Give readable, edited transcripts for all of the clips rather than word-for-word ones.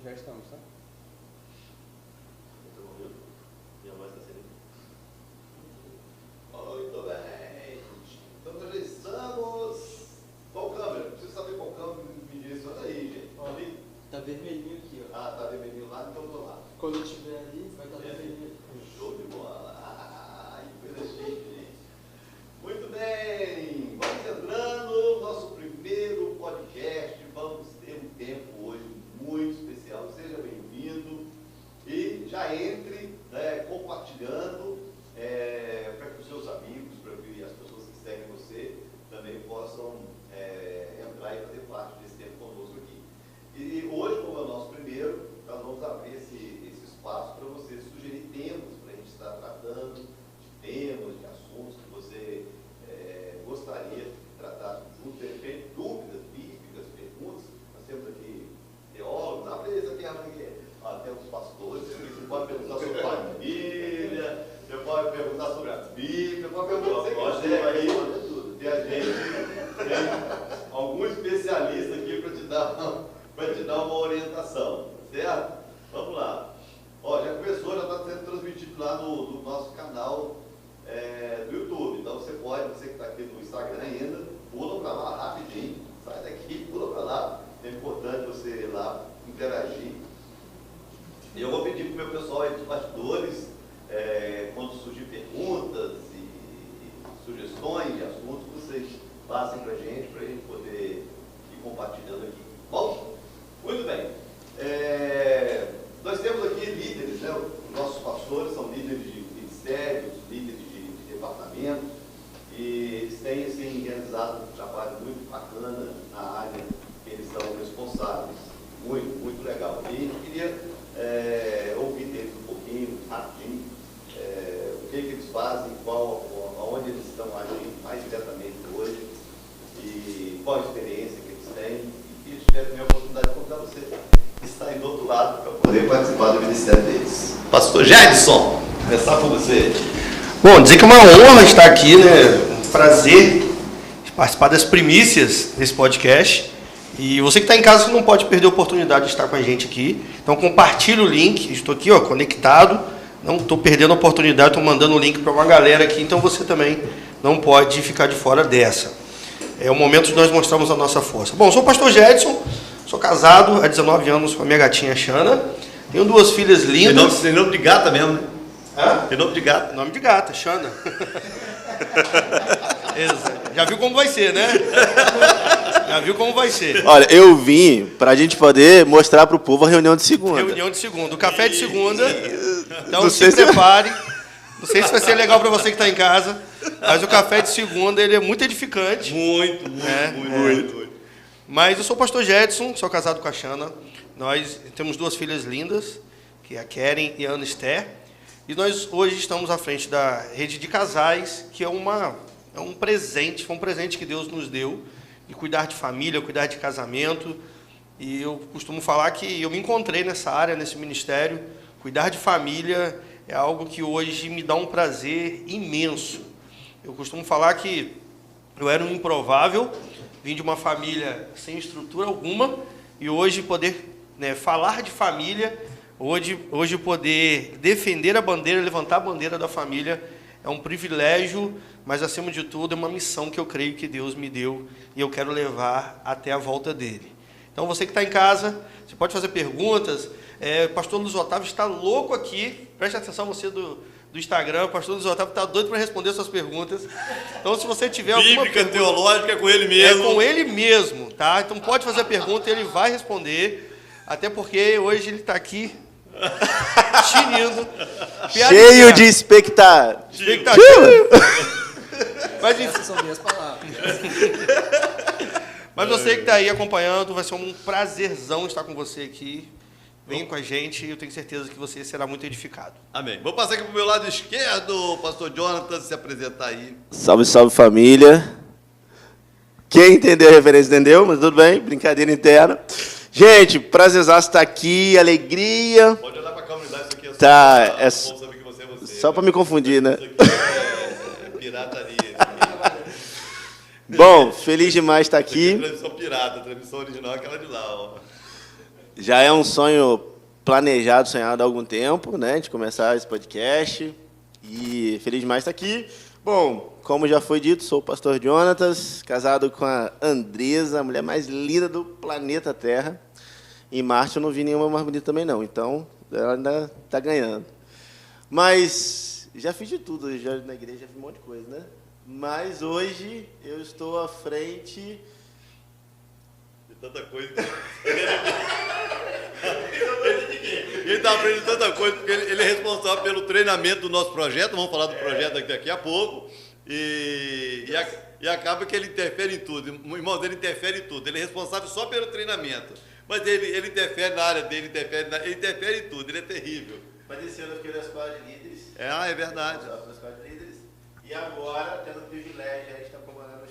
Já estamos, tá? Minha voz está sendo. Muito bem. Então nós já estamos. Qual câmera? Preciso saber qual câmera me direciona aí, gente. Ó, Ali? tá vermelhinho aqui, ó. Ah, tá vermelhinho lá, então vou lá. Quando eu estiver ali, vai estar vermelhinho. Show de bola. Ah, que coisa chique, gente. Muito bem. Vamos entrando no nosso primeiro podcast. Vamos ter um tempo hoje muito especial. Seja bem-vindo. E já entre, né, compartilhando para que os seus amigos, para que as pessoas que seguem você também possam entrar e fazer parte desse tempo conosco aqui. E hoje, como é o nosso primeiro, nós vamos abrir esse espaço para você sugerir temas para a gente estar tratando, de temas, de assuntos que você gostaria de tratar junto, de repente, dúvidas bíblicas, perguntas. Nós temos aqui teólogos, abre essa aqui, até os pastores, você pode perguntar sobre família, você pode perguntar sobre a Bíblia, pode perguntar o que você quiser aí, e a gente tem algum especialista aqui para te dar uma orientação, certo? Vamos lá. Ó, já começou, já está sendo transmitido lá no nosso canal do YouTube. Então você que está aqui no Instagram ainda, pula para lá rapidinho, sai daqui, pula para lá. É importante você ir lá interagir. E eu vou pedir para o meu pessoal aí dos bastidores, quando surgir perguntas e sugestões de assuntos, vocês passem para a gente poder ir compartilhando aqui. Bom, muito bem. Nós temos aqui líderes, né? Os nossos pastores são líderes de ministérios, líderes de departamento, e eles têm assim, realizado um trabalho muito bacana na área que eles são responsáveis. Muito, muito legal. E eu queria ouvir deles um pouquinho, rapidinho, o que eles fazem, aonde eles estão agindo mais diretamente hoje, e qual a experiência que eles têm, e que eles tiverem a oportunidade de contar você que está aí do outro lado para poder participar do ministério deles. Pastor Jedson, começar com você. Bom, dizer que é uma honra estar aqui, né? Um prazer participar das primícias desse podcast. E você que está em casa, você não pode perder a oportunidade de estar com a gente aqui. Então compartilhe o link, estou aqui conectado, não estou perdendo a oportunidade, estou mandando o link para uma galera aqui, então você também não pode ficar de fora dessa. É o momento de nós mostrarmos a nossa força. Bom, sou o pastor Jedson, sou casado há 19 anos com a minha gatinha Xana, tenho 2 filhas lindas. Tem nome de gata mesmo, né? Hã? Tem nome de gata. Nome de gata, Xana. Já viu como vai ser, né? Já viu como vai ser. Olha, eu vim para a gente poder mostrar para o povo a reunião de segunda. Reunião de segunda, o café de segunda. Então se prepare. Não sei se vai ser legal para você que está em casa, mas o café de segunda ele é muito edificante. Muito. Mas eu sou o pastor Jedson, sou casado com a Xana. Nós temos 2 filhas lindas, que é a Keren e a Ana Esther. E nós hoje estamos à frente da rede de casais, que é um presente, foi um presente que Deus nos deu, de cuidar de família, cuidar de casamento. E eu costumo falar que eu me encontrei nessa área, nesse ministério. Cuidar de família é algo que hoje me dá um prazer imenso. Eu costumo falar que eu era um improvável, vim de uma família sem estrutura alguma, e hoje poder falar de família, hoje poder defender a bandeira, levantar a bandeira da família, é um privilégio, mas acima de tudo é uma missão que eu creio que Deus me deu e eu quero levar até a volta dele. Então você que está em casa, você pode fazer perguntas. O pastor Luiz Otávio está louco aqui, preste atenção você do Instagram, o pastor Luiz Otávio está doido para responder suas perguntas. Então se você tiver alguma pergunta teológica, é com ele mesmo. É com ele mesmo, tá? Então pode fazer a pergunta e ele vai responder, até porque hoje ele está aqui tinindo. Cheio de expectativa. Mas enfim, Essas são minhas palavras. mas você que está aí acompanhando, vai ser um prazerzão estar com você aqui. Vem com a gente e eu tenho certeza que você será muito edificado. Amém. Vou passar aqui para o meu lado esquerdo, pastor Jonathan, se apresentar aí. Salve, salve família. Quem entendeu a referência entendeu, mas tudo bem, brincadeira interna. Gente, prazerzaço estar aqui, alegria. Pode olhar para a câmera, isso aqui é só saber que você é você. Só para me confundir, né? Isso aqui é pirataria. Bom, feliz demais estar aqui. Transmissão pirata, transmissão original é aquela de lá, ó. Já é um sonho planejado, sonhado há algum tempo, né, de começar esse podcast. E feliz demais estar aqui. Bom, como já foi dito, sou o pastor Jonatas, casado com a Andresa, a mulher mais linda do planeta Terra. Em Marte eu não vi nenhuma mais bonita também, não. Então, ela ainda está ganhando. Mas já fiz de tudo, já na igreja já fiz um monte de coisa, né? Mas hoje eu estou à frente de tanta coisa. Ele está aprendendo tanta coisa, porque ele é responsável pelo treinamento do nosso projeto. Vamos falar do projeto daqui a pouco. E acaba que ele interfere em tudo. O irmão dele interfere em tudo. Ele é responsável só pelo treinamento. Mas ele interfere na área dele, ele interfere em tudo. Ele é terrível. Mas esse ano eu fiquei na escola de líderes. É verdade. Na escola de líderes. E agora, tendo o privilégio, a gente está comandando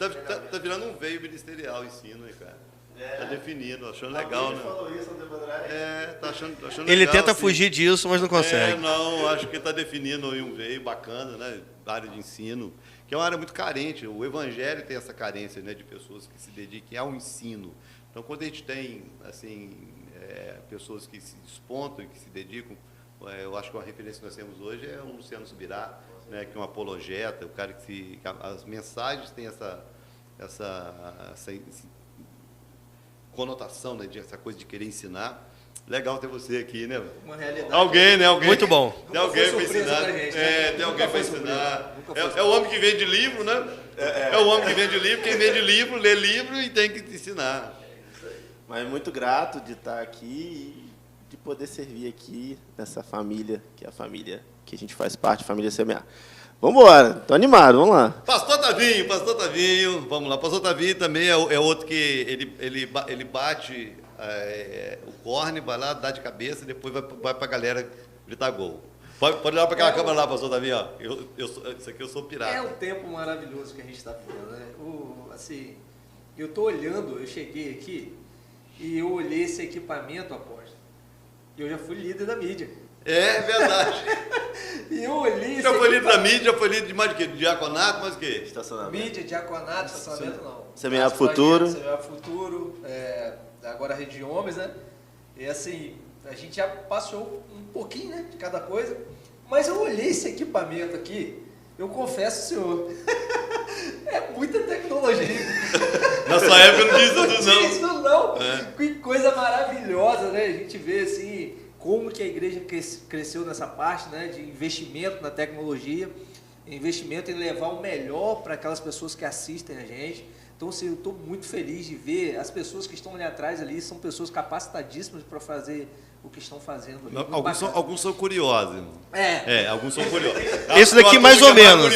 Tá virando um veio ministerial ensino, né, cara? Tá definido, achando Alguém legal, né? falou isso há um tempo atrás? Tá achando Ele legal, tenta assim. fugir disso, mas não consegue. Não, acho que está definindo aí um veio bacana, né? Da área de ensino, que é uma área muito carente. O Evangelho tem essa carência, né, de pessoas que se dediquem ao ensino. Então, quando a gente tem, assim, pessoas que se despontam e que se dedicam, eu acho que uma referência que nós temos hoje é o Luciano Subirá, né, que é um apologeta, o cara que as mensagens têm essa conotação, né, essa coisa de querer ensinar. Legal ter você aqui, né? Uma realidade. Alguém. Muito bom. Tem alguém para surpresa ensinar. pra gente, né? Tem alguém para ensinar. Nunca foi É o homem que vende livro, né? É o homem que vende livro. Quem vende livro, lê livro e tem que te ensinar. Mas muito grato de estar aqui e de poder servir aqui nessa família, que é a família que a gente faz parte, a família CMA. Vamos embora, tô animado, vamos lá. Pastor Tavinho, vamos lá. Pastor Tavinho também é outro que ele bate o corne, vai lá, dá de cabeça e depois vai para a galera gritar gol. Pode olhar para aquela câmera lá, Pastor Tavinho, ó. Isso aqui eu sou pirata. É um tempo maravilhoso que a gente está vivendo, né? Assim, eu estou olhando, eu cheguei aqui e eu olhei esse equipamento, apóstolo, e eu já fui líder da mídia. É verdade. E eu olhei Já foi líder da mídia, já foi líder de mais de quê? De diaconato, mais o quê? Estacionamento. mídia, diaconato, estacionamento não. Semear Futuro. Semear Futuro, agora a Rede de Homens, né? E assim, a gente já passou um pouquinho, né, de cada coisa, mas eu olhei esse equipamento aqui, eu confesso, senhor, é muita tecnologia. Na sua época não tinha isso Não tinha não. isso não. Que coisa maravilhosa, né? A gente vê assim como que a igreja cresceu nessa parte, né, de investimento na tecnologia, investimento em levar o melhor para aquelas pessoas que assistem a gente. Então, assim, eu estou muito feliz de ver as pessoas que estão ali atrás ali, são pessoas capacitadíssimas para fazer o que estão fazendo ali. Alguns são curiosos, irmão. Alguns são curiosos. Esse daqui mais ou menos.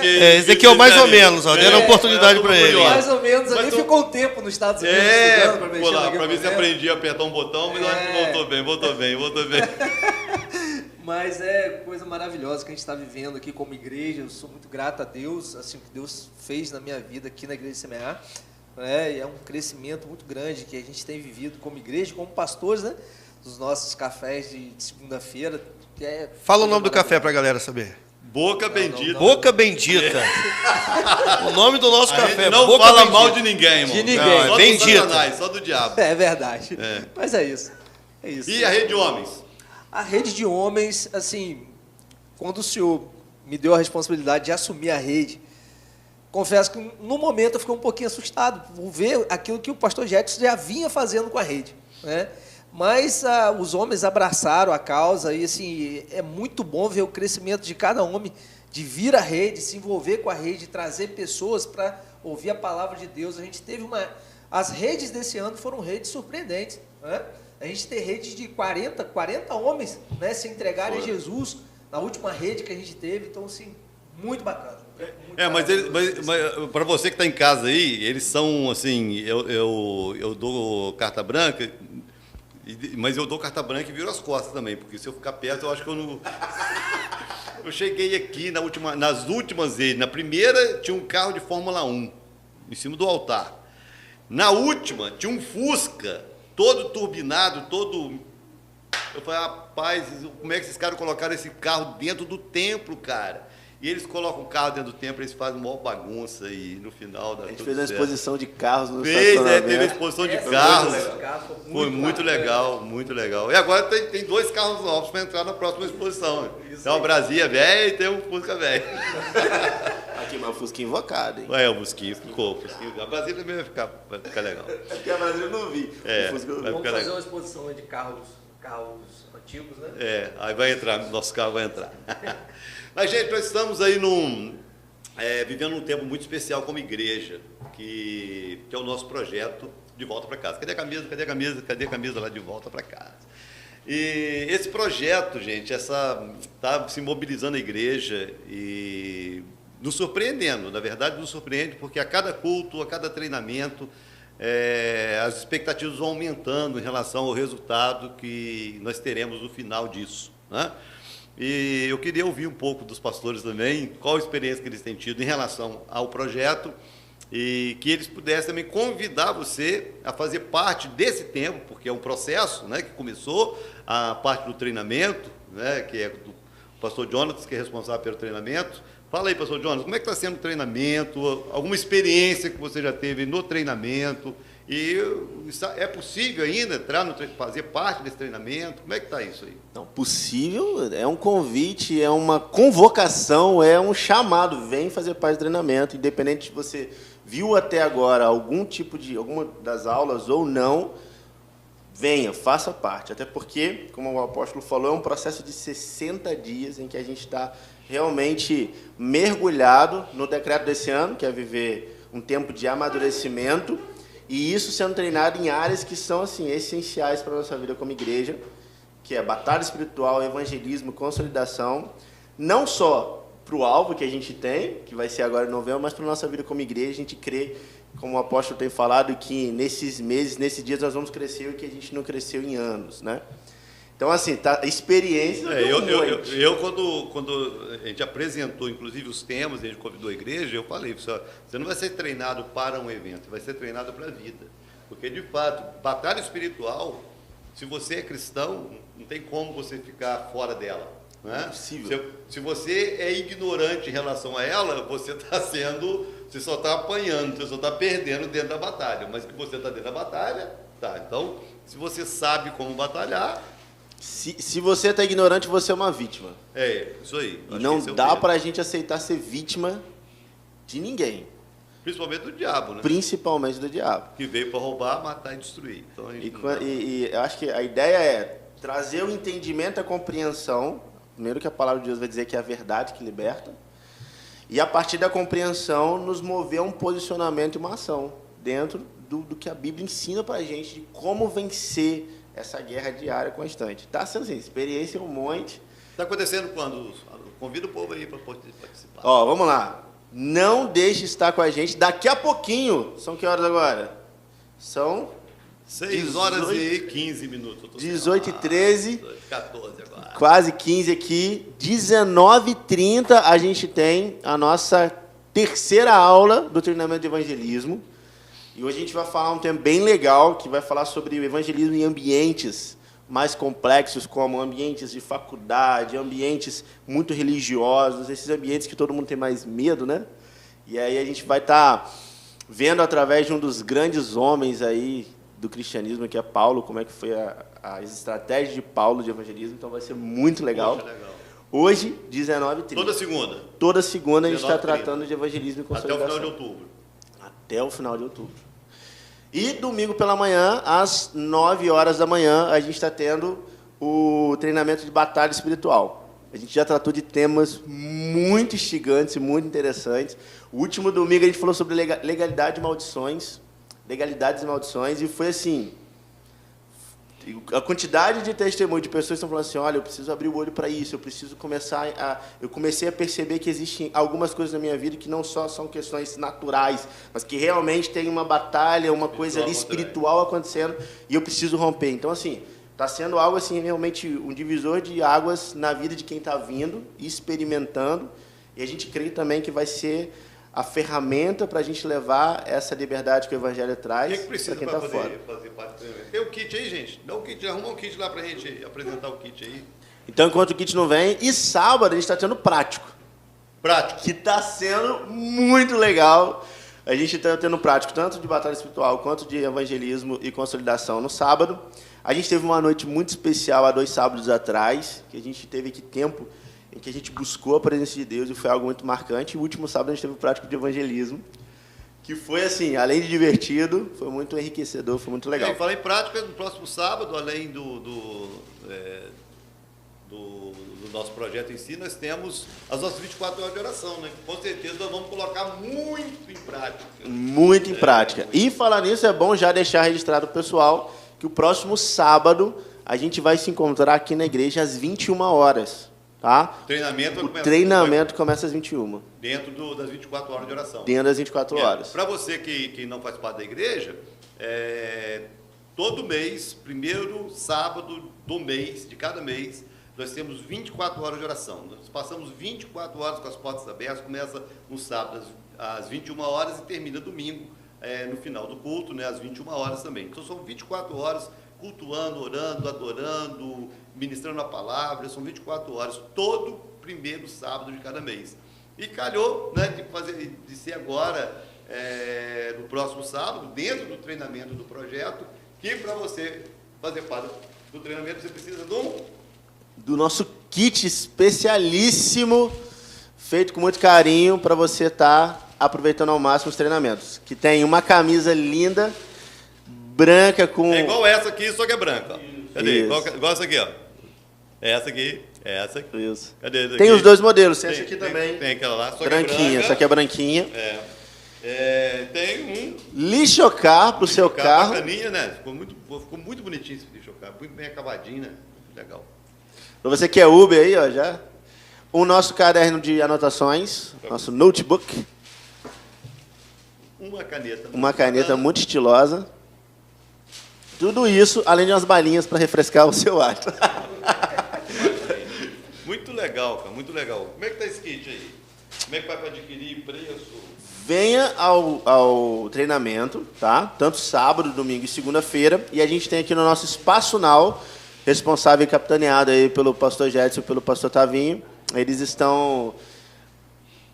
Esse daqui é o mais ou menos, ó, deram oportunidade para ele. Mais ou menos, ali ficou um tempo nos Estados Unidos estudando para mexer no para ver se aprendi a apertar um botão, mas eu acho que voltou bem. Mas é coisa maravilhosa que a gente está vivendo aqui como igreja. Eu sou muito grato a Deus, assim, o que Deus fez na minha vida aqui na Igreja CMA. E é um crescimento muito grande que a gente tem vivido como igreja, como pastores, né? Dos nossos cafés de segunda-feira. Fala o nome do café para a galera saber. Boca Bendita. Boca Bendita. O nome do nosso café. Não Boca fala Bendita. mal de ninguém, irmão. De ninguém. Só do Bendita. Satanás, só do diabo. É verdade. Mas é isso. E a Rede de Homens? A Rede de Homens, assim, quando o senhor me deu a responsabilidade de assumir a rede, confesso que no momento eu fiquei um pouquinho assustado por ver aquilo que o pastor Jetson já vinha fazendo com a rede, né? Mas os homens abraçaram a causa e, assim, é muito bom ver o crescimento de cada homem, de vir à rede, se envolver com a rede, trazer pessoas para ouvir a palavra de Deus. A gente teve as redes desse ano foram redes surpreendentes, né? A gente tem redes de 40 homens, né, se entregarem a Jesus na última rede que a gente teve. Então, assim, muito bacana. Mas para você que está em casa aí, eles são assim, eu dou carta branca, mas eu dou carta branca e viro as costas também, porque se eu ficar perto, eu acho que eu não... Eu cheguei aqui nas últimas vezes. Na primeira tinha um carro de Fórmula 1 em cima do altar. Na última tinha um Fusca todo turbinado, todo... Eu falei, rapaz, como é que esses caras colocaram esse carro dentro do templo, cara? E eles colocam o carro dentro do templo, eles fazem uma maior bagunça e no final dá A gente tudo fez uma certo. exposição de carros no Teve a estacionamento. exposição de Essa carros. foi Muito legal, muito legal. E agora tem 2 carros novos para entrar na próxima exposição. Tem uma Brasília velha e tem um Fusca velho. Aqui, mas o Fusca invocado, hein? É, o Fusquinho ficou. A Brasília também vai ficar legal. Aqui a Brasília eu não vi. É, O Fusca eu vi. vai Vamos ficar fazer legal. uma exposição de carros antigos, né? É, aí vai entrar, nosso carro vai entrar. Mas, gente, nós estamos aí vivendo um tempo muito especial como igreja, que é o nosso projeto De Volta para Casa. Cadê a camisa? Cadê a camisa? Cadê a camisa lá de volta para casa? E esse projeto, gente, está se mobilizando a igreja e nos surpreendendo. Na verdade, nos surpreende porque a cada culto, a cada treinamento, as expectativas vão aumentando em relação ao resultado que nós teremos no final disso, né? E eu queria ouvir um pouco dos pastores também, qual a experiência que eles têm tido em relação ao projeto e que eles pudessem também convidar você a fazer parte desse tempo, porque é um processo, né, que começou, a parte do treinamento, né, que é do pastor Jonatas, que é responsável pelo treinamento. Fala aí, pastor Jonatas, como é que está sendo o treinamento, alguma experiência que você já teve no treinamento, e é possível ainda fazer parte desse treinamento? Como é que está isso aí? Não, possível, é um convite, é uma convocação, é um chamado, vem fazer parte do treinamento, independente de você viu até agora alguma das aulas ou não, venha, faça parte, até porque, como o apóstolo falou, é um processo de 60 dias em que a gente está realmente mergulhado no decreto desse ano, que é viver um tempo de amadurecimento, e isso sendo treinado em áreas que são assim essenciais para a nossa vida como igreja, que é batalha espiritual, evangelismo, consolidação, não só para o alvo que a gente tem, que vai ser agora em novembro, mas para a nossa vida como igreja. A gente crê, como o apóstolo tem falado, que nesses meses, nesses dias, nós vamos crescer o que a gente não cresceu em anos, né? Então, assim, experiência... Quando a gente apresentou, inclusive, os temas, a gente convidou a igreja, eu falei, você não vai ser treinado para um evento, vai ser treinado para a vida. Porque, de fato, batalha espiritual, se você é cristão, não tem como você ficar fora dela. Não é? Impossível. Se você é ignorante em relação a ela, você só está apanhando, você só está perdendo dentro da batalha. Mas que você está dentro da batalha, tá. Então, se você sabe como batalhar... Se você está ignorante, você é uma vítima. É, isso aí. E não dá para a gente aceitar ser vítima de ninguém. Principalmente do diabo, né? Principalmente do diabo. Que veio para roubar, matar e destruir. Então, E eu acho que a ideia é trazer o entendimento, a compreensão. Primeiro que a palavra de Deus vai dizer que é a verdade que liberta. E a partir da compreensão, nos mover a um posicionamento e uma ação dentro do que a Bíblia ensina para a gente de como vencer essa guerra diária constante. Está sendo assim, experiência um monte. Está acontecendo quando? Convida o povo aí para participar. Ó, vamos lá. Não deixe de estar com a gente. Daqui a pouquinho, são que horas agora? São 6 horas e 15 minutos. 18h13. 14 agora. Quase 15 aqui. 19h30 a gente tem a nossa terceira aula do treinamento de evangelismo. E hoje a gente vai falar um tema bem legal, que vai falar sobre o evangelismo em ambientes mais complexos, como ambientes de faculdade, ambientes muito religiosos, esses ambientes que todo mundo tem mais medo, né? E aí a gente vai estar vendo através de um dos grandes homens aí do cristianismo, que é Paulo, como é que foi as estratégias de Paulo de evangelismo. Então vai ser muito legal. Poxa, legal. Hoje, 19h30. Toda segunda. Toda segunda a gente está 19h30. tratando de evangelismo e Até o consolidação. final de outubro. Até o final de outubro. E domingo pela manhã, às 9 horas da manhã, a gente está tendo o treinamento de batalha espiritual. A gente já tratou de temas muito instigantes e muito interessantes. O último domingo a gente falou sobre legalidade e maldições. Legalidades e maldições. E foi assim... A quantidade de testemunho de pessoas que estão falando assim, olha, eu preciso abrir o olho para isso, eu preciso começar a... Eu comecei a perceber que existem algumas coisas na minha vida que não só são questões naturais, mas que realmente tem uma batalha, uma coisa ali espiritual acontecendo, e eu preciso romper. Então, assim, está sendo algo assim, realmente um divisor de águas na vida de quem está vindo, experimentando, e a gente crê também que vai ser a ferramenta para a gente levar essa liberdade que o Evangelho traz O que precisa para quem para está fora. fazer parte do treinamento? Tem o kit aí, gente? Dá um kit, arruma um kit lá para a gente apresentar o kit aí. Então, enquanto o kit não vem, e sábado a gente está tendo prático. Prático. que está sendo muito legal. A gente está tendo prático tanto de batalha espiritual quanto de evangelismo e consolidação no sábado. A gente teve uma noite muito especial há 2 sábados atrás, que a gente teve aqui tempo em que a gente buscou a presença de Deus e foi algo muito marcante. E o último sábado a gente teve o prático de evangelismo, que foi assim, além de divertido, foi muito enriquecedor, foi muito legal. Falei em prática, no próximo sábado, além do nosso projeto em si, nós temos as nossas 24 horas de oração, né? Com certeza nós vamos colocar muito em prática. Muito em prática. E falar nisso, é bom já deixar registrado, pessoal, que o próximo sábado a gente vai se encontrar aqui na igreja às 21 horas. Tá? O treinamento começa às 21. Dentro das 24 horas de oração. Dentro das 24 horas. Para você que não faz parte da igreja, todo mês, primeiro sábado do mês, de cada mês, nós temos 24 horas de oração. Nós passamos 24 horas com as portas abertas, começa no sábado às 21 horas e termina domingo, no final do culto, né, às 21 horas também. Então são 24 horas cultuando, orando, adorando, ministrando a palavra. São 24 horas, todo primeiro sábado de cada mês. E calhou, né, de ser agora, no próximo sábado, dentro do treinamento do projeto, que para você fazer parte do treinamento, você precisa do nosso kit especialíssimo, feito com muito carinho, para você estar aproveitando ao máximo os treinamentos. Que tem uma camisa linda, branca com... É igual essa aqui, só que é branca. Ó. Cadê? Isso. Igual essa aqui, ó. Essa aqui, essa aqui. Isso. Cadê essa aqui? Tem os dois modelos, tem essa aqui também. Tem aquela lá, só branquinha, que é branca. essa aqui é branquinha. Tem um... Lixocar pro seu carro. Bacaninha, né? Ficou muito bonitinho esse lixocar. Muito bem acabadinho, né? Legal. Para você que é Uber aí, ó, já. O nosso caderno de anotações, nosso notebook. Uma caneta Muito estilosa. Tudo isso, além de umas balinhas para refrescar o seu ar. Muito legal, cara, muito legal. Como é que tá esse kit aí? Como é que vai para adquirir preço? Venha ao treinamento, tá? Tanto sábado, domingo e segunda-feira. E a gente tem aqui no nosso Espaço Now, responsável e capitaneado aí pelo pastor Jetson e pelo pastor Tavinho. Eles estão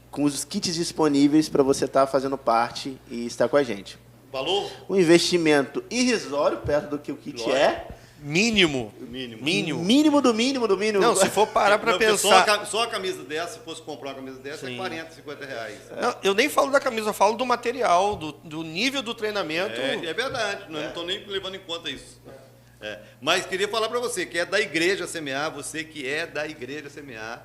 com os kits disponíveis para você estar fazendo parte e estar com a gente. Valor? Um investimento irrisório perto do que o kit é. Mínimo. Mínimo do mínimo do mínimo. Não, se for parar para pensar... Só a camisa dessa, se fosse comprar uma camisa dessa, Sim. é 40, 50 reais. Não, eu nem falo da camisa, eu falo do material, do nível do treinamento. É verdade, não estou nem levando em conta isso. Mas queria falar para você que é da Igreja Semear, você que é da Igreja Semear,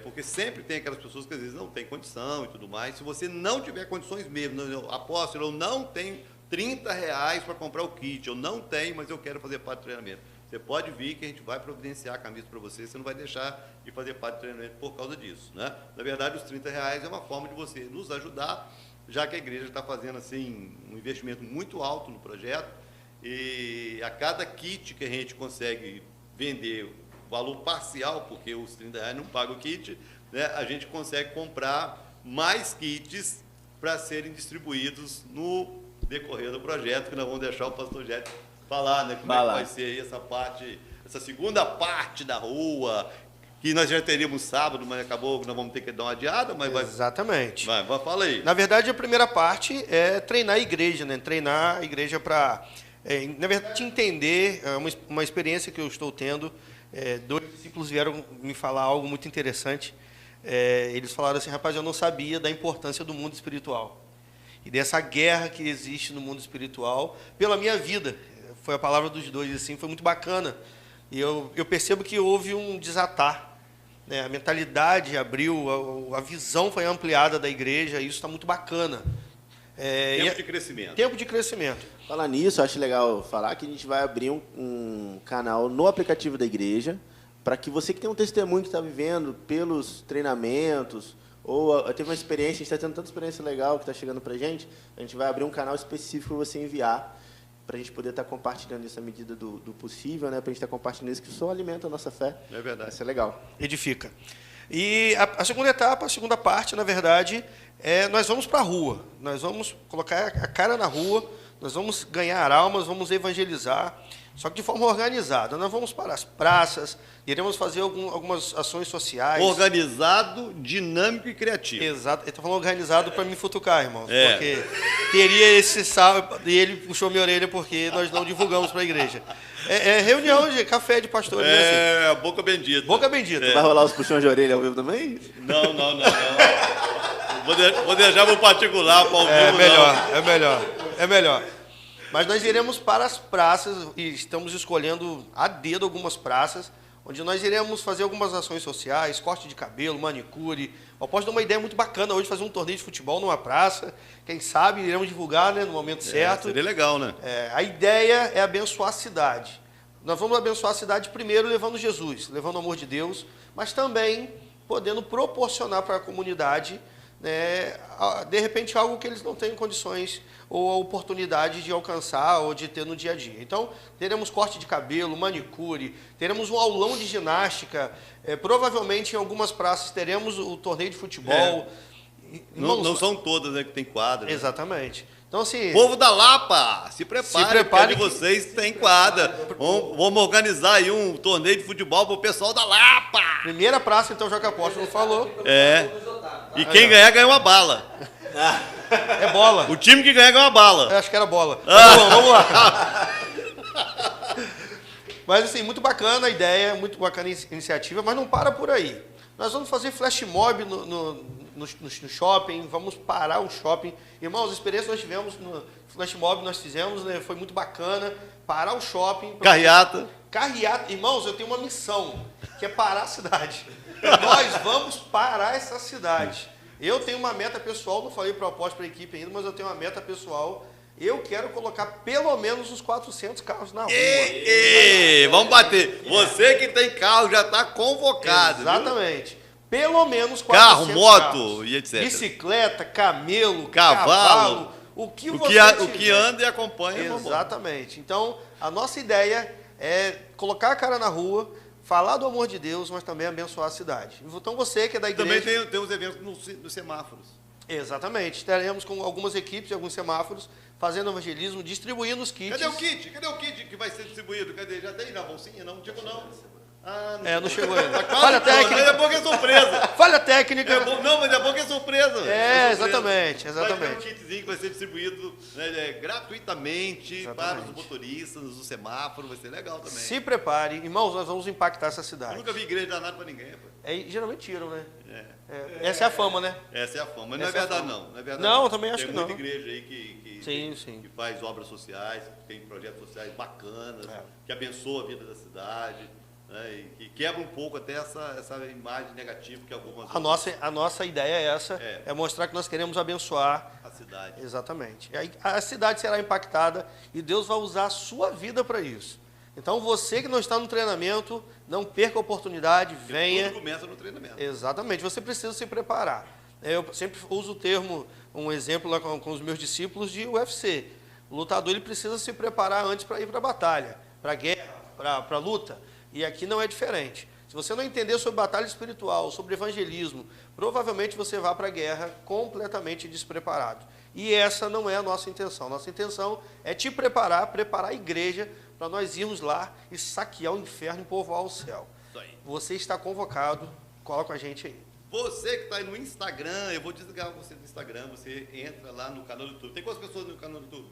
porque sempre tem aquelas pessoas que às vezes não têm condição e tudo mais. Se você não tiver condições mesmo, apóstolo, eu não tenho 30 reais para comprar o kit, eu não tenho, mas eu quero fazer parte do treinamento. Você pode vir que a gente vai providenciar a camisa para você não vai deixar de fazer parte do treinamento por causa disso, né? Na verdade, os 30 reais é uma forma de você nos ajudar, já que a igreja está fazendo assim, um investimento muito alto no projeto, e a cada kit que a gente consegue vender valor parcial, porque os 30 reais não pagam o kit, né? A gente consegue comprar mais kits para serem distribuídos no decorrer do projeto, que nós vamos deixar o pastor Jetson falar, né? Como é que vai ser aí essa parte, essa segunda parte da rua, que nós já teríamos sábado, mas acabou que nós vamos ter que dar uma adiada, mas Exatamente. Vai, fala aí. Na verdade, a primeira parte é treinar a igreja, né? Treinar a igreja para, na verdade, entender uma experiência que eu estou tendo. 2 discípulos vieram me falar algo muito interessante. Eles falaram assim, rapaz, eu não sabia da importância do mundo espiritual e dessa guerra que existe no mundo espiritual pela minha vida. Foi a palavra dos dois, assim, foi muito bacana. E eu percebo que houve um desatar, né? A mentalidade abriu, a visão foi ampliada da igreja, e isso está muito bacana. Tempo de crescimento. Tempo de crescimento. Falar nisso, acho legal falar que a gente vai abrir um canal no aplicativo da igreja, para que você que tem um testemunho que está vivendo pelos treinamentos, ou teve uma experiência, a gente está tendo tanta experiência legal que está chegando para a gente vai abrir um canal específico para você enviar, para a gente poder estar compartilhando isso à medida do possível, né? Para a gente estar compartilhando isso que só alimenta a nossa fé. É verdade. Isso é legal. Edifica. E a segunda etapa, a segunda parte, na verdade, nós vamos para a rua. Nós vamos colocar a cara na rua, nós vamos ganhar almas, vamos evangelizar. só que de forma organizada. Nós vamos para as praças, iremos fazer algumas ações sociais. Organizado, dinâmico e criativo. Exato. Ele está falando organizado para me futucar, irmãos. Porque teria esse sábado, e ele puxou minha orelha porque nós não divulgamos para a igreja. É reunião de café de pastores. Assim. Boca bendita. Boca bendita. Vai rolar os puxões de orelha ao vivo também? Não. Vou deixar pro particular, para o vivo, É melhor. Mas nós iremos para as praças, e estamos escolhendo a dedo algumas praças, onde nós iremos fazer algumas ações sociais, corte de cabelo, manicure. Eu posso dar uma ideia muito bacana hoje, fazer um torneio de futebol numa praça. Quem sabe iremos divulgar, né, no momento certo. Seria legal, né? A ideia é abençoar a cidade. Nós vamos abençoar a cidade primeiro levando Jesus, levando o amor de Deus, mas também podendo proporcionar para a comunidade, né, de repente, algo que eles não têm condições ou a oportunidade de alcançar ou de ter no dia a dia. Então, teremos corte de cabelo, manicure, teremos um aulão de ginástica, provavelmente em algumas praças teremos o torneio de futebol. Não são todas, né, que tem quadra. Né? Exatamente. Então, assim... Povo da Lapa, se prepare que vocês têm quadra. Vamos organizar aí um torneio de futebol pro pessoal da Lapa. Primeira praça, então, já que o apóstolo falou. E quem ganhar uma bala. É bola. O time que ganha uma bala. Eu acho que era bola. Tá bom, vamos lá. Mas, assim, muito bacana a ideia, muito bacana a iniciativa, mas não para por aí. Nós vamos fazer flash mob no shopping, vamos parar o shopping. Irmãos, a experiência que nós tivemos no flash mob, nós fizemos, né, foi muito bacana. Parar o shopping. Carreata. Irmãos, eu tenho uma missão, que é parar a cidade. Nós vamos parar essa cidade. Eu tenho uma meta pessoal, não falei para o apóstolo, para a equipe ainda, mas eu tenho uma meta pessoal. Eu quero colocar pelo menos uns 400 carros na rua. Vamos bater. Você que tem carro já está convocado. Exatamente. Viu? Pelo menos 400 carro, moto carros. E etc. Bicicleta, camelo, cavalo. O que anda e acompanha. Exatamente. Então, a nossa ideia é colocar a cara na rua, falar do amor de Deus, mas também abençoar a cidade. Então, você que é da igreja... Também tem os eventos nos semáforos. Exatamente. Estaremos com algumas equipes de alguns semáforos, fazendo evangelismo, distribuindo os kits. Cadê o kit? Cadê o kit que vai ser distribuído? Cadê? Já tem na bolsinha? Não, digo não. Não chegou ainda. Falha técnica. Mas é bom que é surpresa. Falha técnica. Mas é bom que é surpresa. Exatamente. Vai ter um kitzinho que vai ser distribuído, né, gratuitamente para os motoristas, no semáforo. Vai ser legal também. Se prepare. Irmãos, nós vamos impactar essa cidade. Eu nunca vi igreja danada para ninguém. Geralmente tiram, né? Essa é a fama, né? Essa é a fama. Mas não é verdade, não. Não, eu também acho que não. Tem muita igreja aí que faz obras sociais, tem projetos sociais bacanas, que abençoa a vida da cidade. Né, e quebra um pouco até essa imagem negativa que algumas... A nossa ideia é essa, é mostrar que nós queremos abençoar a cidade. Exatamente. E aí, a cidade será impactada e Deus vai usar a sua vida para isso. Então, você que não está no treinamento, não perca a oportunidade, venha. Tudo começa no treinamento. Exatamente. Você precisa se preparar. Eu sempre uso o termo, um exemplo lá com os meus discípulos de UFC. O lutador ele precisa se preparar antes para ir para a batalha, para a guerra, para a luta. E aqui não é diferente. Se você não entender sobre batalha espiritual, sobre evangelismo, provavelmente você vai para a guerra completamente despreparado. E essa não é a nossa intenção. Nossa intenção é te preparar a igreja, para nós irmos lá e saquear o inferno e povoar o céu. Isso aí. Você está convocado, cola com a gente aí. Você que está aí no Instagram, eu vou desligar você do Instagram, você entra lá no canal do YouTube. Tem quantas pessoas no canal do YouTube?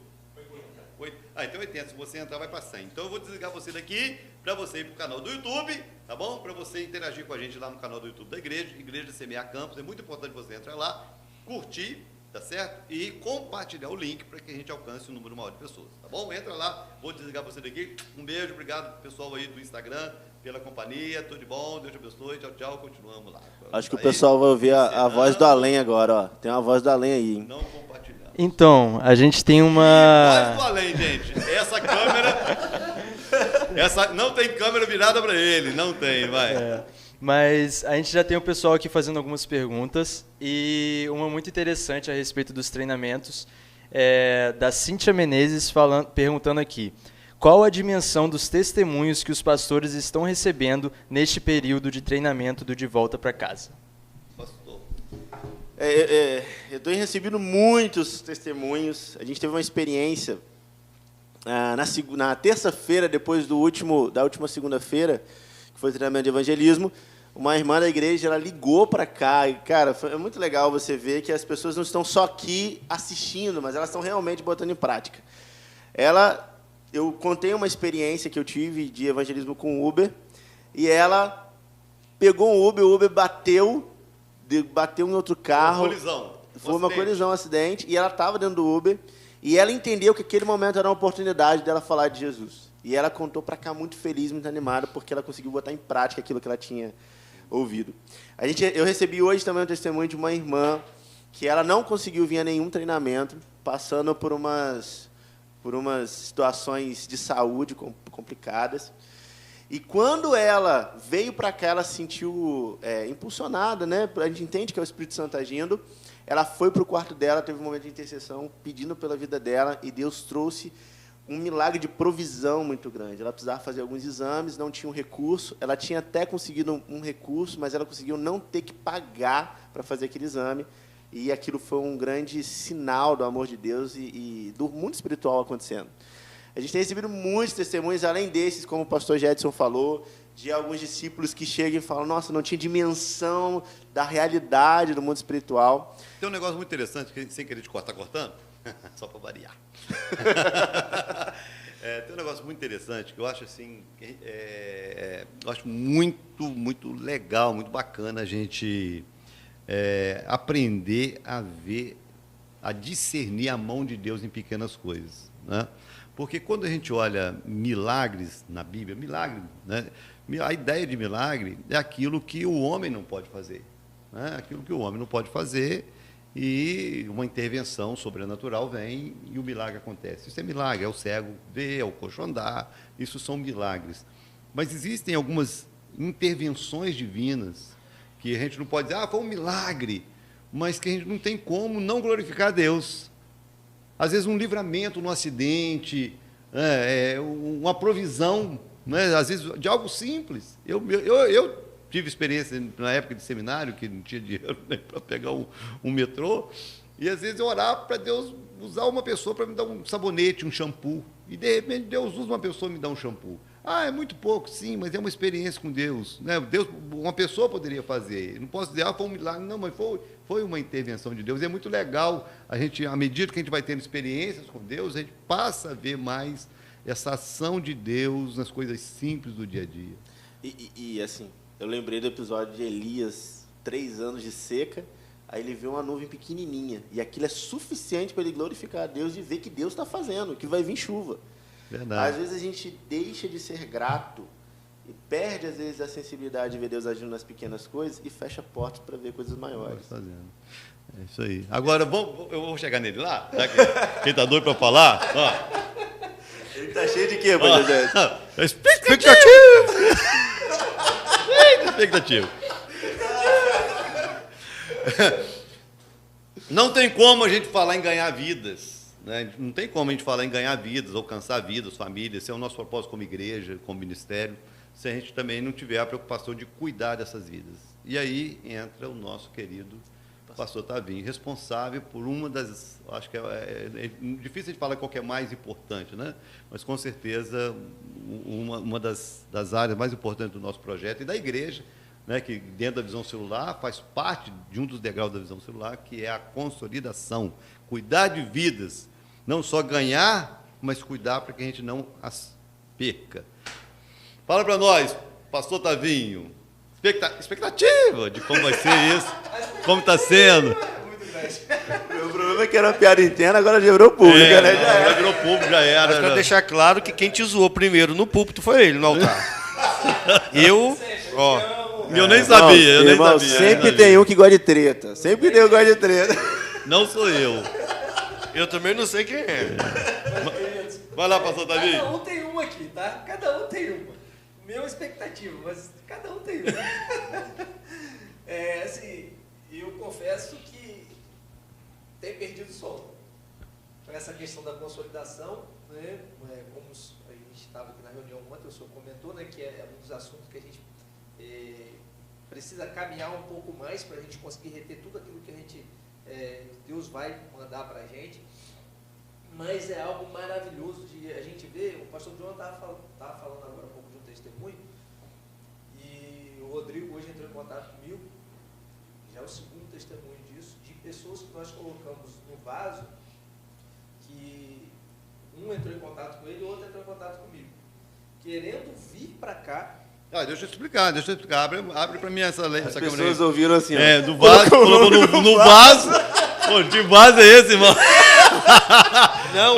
8. Então 80. Se você entrar, vai para 100. Então eu vou desligar você daqui para você ir para o canal do YouTube, tá bom? Para você interagir com a gente lá no canal do YouTube da igreja, Igreja Semear Campos. É muito importante você entrar lá, curtir, tá certo? E compartilhar o link para que a gente alcance um número maior de pessoas, tá bom? Entra lá, vou desligar você daqui. Um beijo, obrigado pessoal aí do Instagram pela companhia, tudo de bom, Deus te abençoe, tchau, tchau, continuamos lá. Acho que o pessoal vai ouvir a voz do além agora, ó. Tem uma voz do além aí, hein? Não compartilhamos. Então, a gente tem uma... Voz do além, gente. Essa câmera... não tem câmera virada para ele, não tem, vai. Mas a gente já tem o pessoal aqui fazendo algumas perguntas, e uma muito interessante a respeito dos treinamentos, da Cíntia Menezes perguntando aqui: qual a dimensão dos testemunhos que os pastores estão recebendo neste período de treinamento do De Volta para Casa? Pastor. Eu tenho recebido muitos testemunhos. A gente teve uma experiência na terça-feira, depois da última segunda-feira, que foi o treinamento de evangelismo, uma irmã da igreja, ela ligou para cá. E, cara, é muito legal você ver que as pessoas não estão só aqui assistindo, mas elas estão realmente botando em prática. Eu contei uma experiência que eu tive de evangelismo com o Uber, e ela pegou um Uber, o Uber bateu em outro carro. Uma colisão. Foi uma colisão, um acidente, e ela estava dentro do Uber, e ela entendeu que aquele momento era uma oportunidade dela falar de Jesus. E ela contou para cá muito feliz, muito animada, porque ela conseguiu botar em prática aquilo que ela tinha ouvido. Eu recebi hoje também um testemunho de uma irmã que ela não conseguiu vir a nenhum treinamento, passando por umas situações de saúde complicadas. E quando ela veio para cá, ela se sentiu impulsionada, né? A gente entende que é o Espírito Santo agindo. Ela foi para o quarto dela, teve um momento de intercessão, pedindo pela vida dela, e Deus trouxe um milagre de provisão muito grande. Ela precisava fazer alguns exames, não tinha um recurso. Ela tinha até conseguido um recurso, mas ela conseguiu não ter que pagar para fazer aquele exame. E aquilo foi um grande sinal do amor de Deus e do mundo espiritual acontecendo. A gente tem recebido muitos testemunhos, além desses, como o pastor Jedson falou, de alguns discípulos que chegam e falam: nossa, não tinha dimensão da realidade do mundo espiritual. Tem um negócio muito interessante, que sem querer te cortando, só para variar. Tem um negócio muito interessante que eu acho assim, eu acho muito, muito legal, muito bacana a gente aprender a ver, a discernir a mão de Deus em pequenas coisas, né? Porque quando a gente olha milagres na Bíblia, milagre, né? A ideia de milagre é aquilo que o homem não pode fazer, né? Aquilo que o homem não pode fazer, e uma intervenção sobrenatural vem e o milagre acontece. Isso é milagre, é o cego ver, é o coxo andar, isso são milagres. Mas existem algumas intervenções divinas que a gente não pode dizer, foi um milagre, mas que a gente não tem como não glorificar a Deus. Às vezes um livramento no acidente, uma provisão, né? Às vezes de algo simples. Eu tive experiência na época de seminário, que não tinha dinheiro para pegar um metrô, e às vezes eu orava para Deus usar uma pessoa para me dar um sabonete, um shampoo, e de repente Deus usa uma pessoa e me dá um shampoo. É muito pouco, sim, mas é uma experiência com Deus, né? Deus, uma pessoa poderia fazer. Não posso dizer, foi um milagre, não, mas foi uma intervenção de Deus. E é muito legal, a gente, à medida que a gente vai tendo experiências com Deus, a gente passa a ver mais essa ação de Deus nas coisas simples do dia a dia. E assim, eu lembrei do episódio de Elias, 3 anos de seca, aí ele vê uma nuvem pequenininha, e aquilo é suficiente para ele glorificar a Deus e ver que Deus está fazendo, que vai vir chuva. Verdade. Às vezes a gente deixa de ser grato e perde, às vezes, a sensibilidade de ver Deus agindo nas pequenas coisas e fecha portas para ver coisas maiores. Fazendo. É isso aí. Agora, eu vou chegar nele lá, já que quem está doido para falar. Ele está cheio de quê, pastor Jedson? Expectativa. Não tem como a gente falar em ganhar vidas, né? Não tem como a gente falar em ganhar vidas, alcançar vidas, famílias. Esse é o nosso propósito como igreja, como ministério, se a gente também não tiver a preocupação de cuidar dessas vidas. E aí entra o nosso querido pastor Tavinho, responsável por uma das, acho que é difícil de falar qual que é mais importante, né? Mas com certeza uma das áreas mais importantes do nosso projeto e da igreja, né, que dentro da visão celular faz parte de um dos degraus da visão celular, que é a consolidação, cuidar de vidas, não só ganhar, mas cuidar para que a gente não as perca. Fala para nós, pastor Tavinho, expectativa de como vai ser isso, como está sendo. O problema é que era uma piada interna, agora já virou pública, né? Já virou público, já era. Mas para deixar claro que quem te zoou primeiro no púlpito foi ele, no altar. Eu nem sabia, irmão, sempre tem um que gosta de treta. Sempre tem um que gosta de treta. Não sou eu. Eu também não sei quem é. Vai lá, pastor Davi. Cada um tem uma aqui, tá? Cada um tem uma. Meu expectativa, mas cada um tem uma. Assim, eu confesso que tenho perdido o sono. Para essa questão da consolidação, né? Como a gente estava aqui na reunião ontem, o senhor comentou, né, que é um dos assuntos que a gente precisa caminhar um pouco mais para a gente conseguir reter tudo aquilo que a gente Deus vai mandar para a gente. mas é algo maravilhoso de a gente ver. O pastor João estava falando agora um pouco de um testemunho, e o Rodrigo hoje entrou em contato comigo, já é o segundo testemunho disso, de pessoas que nós colocamos no vaso, que um entrou em contato com ele e o outro entrou em contato comigo, querendo vir para cá. Deixa eu explicar. Abre para mim essa As câmera pessoas aí. ouviram assim, ó. Do vaso, colocou no vaso. Pô, que vaso é esse, irmão? Não,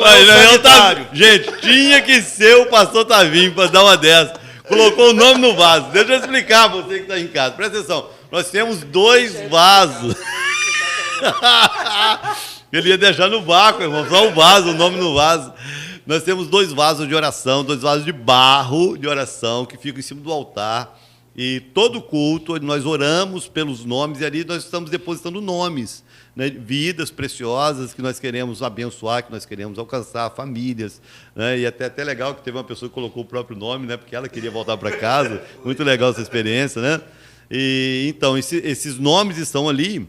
Gente, tinha que ser o pastor Tavinho para dar uma dessa. Colocou o nome no vaso. Deixa eu explicar para você que está em casa. Presta atenção. Nós temos 2 vasos. Ele ia deixar no vácuo, irmão. Só o vaso, o nome no vaso. Nós temos 2 vasos de oração, 2 vasos de barro de oração que ficam em cima do altar. E todo culto nós oramos pelos nomes e ali nós estamos depositando nomes, né? Vidas preciosas que nós queremos abençoar, que nós queremos alcançar, famílias, né? E até legal que teve uma pessoa que colocou o próprio nome, né? Porque ela queria voltar para casa. Muito legal essa experiência, né? E então esses nomes estão ali.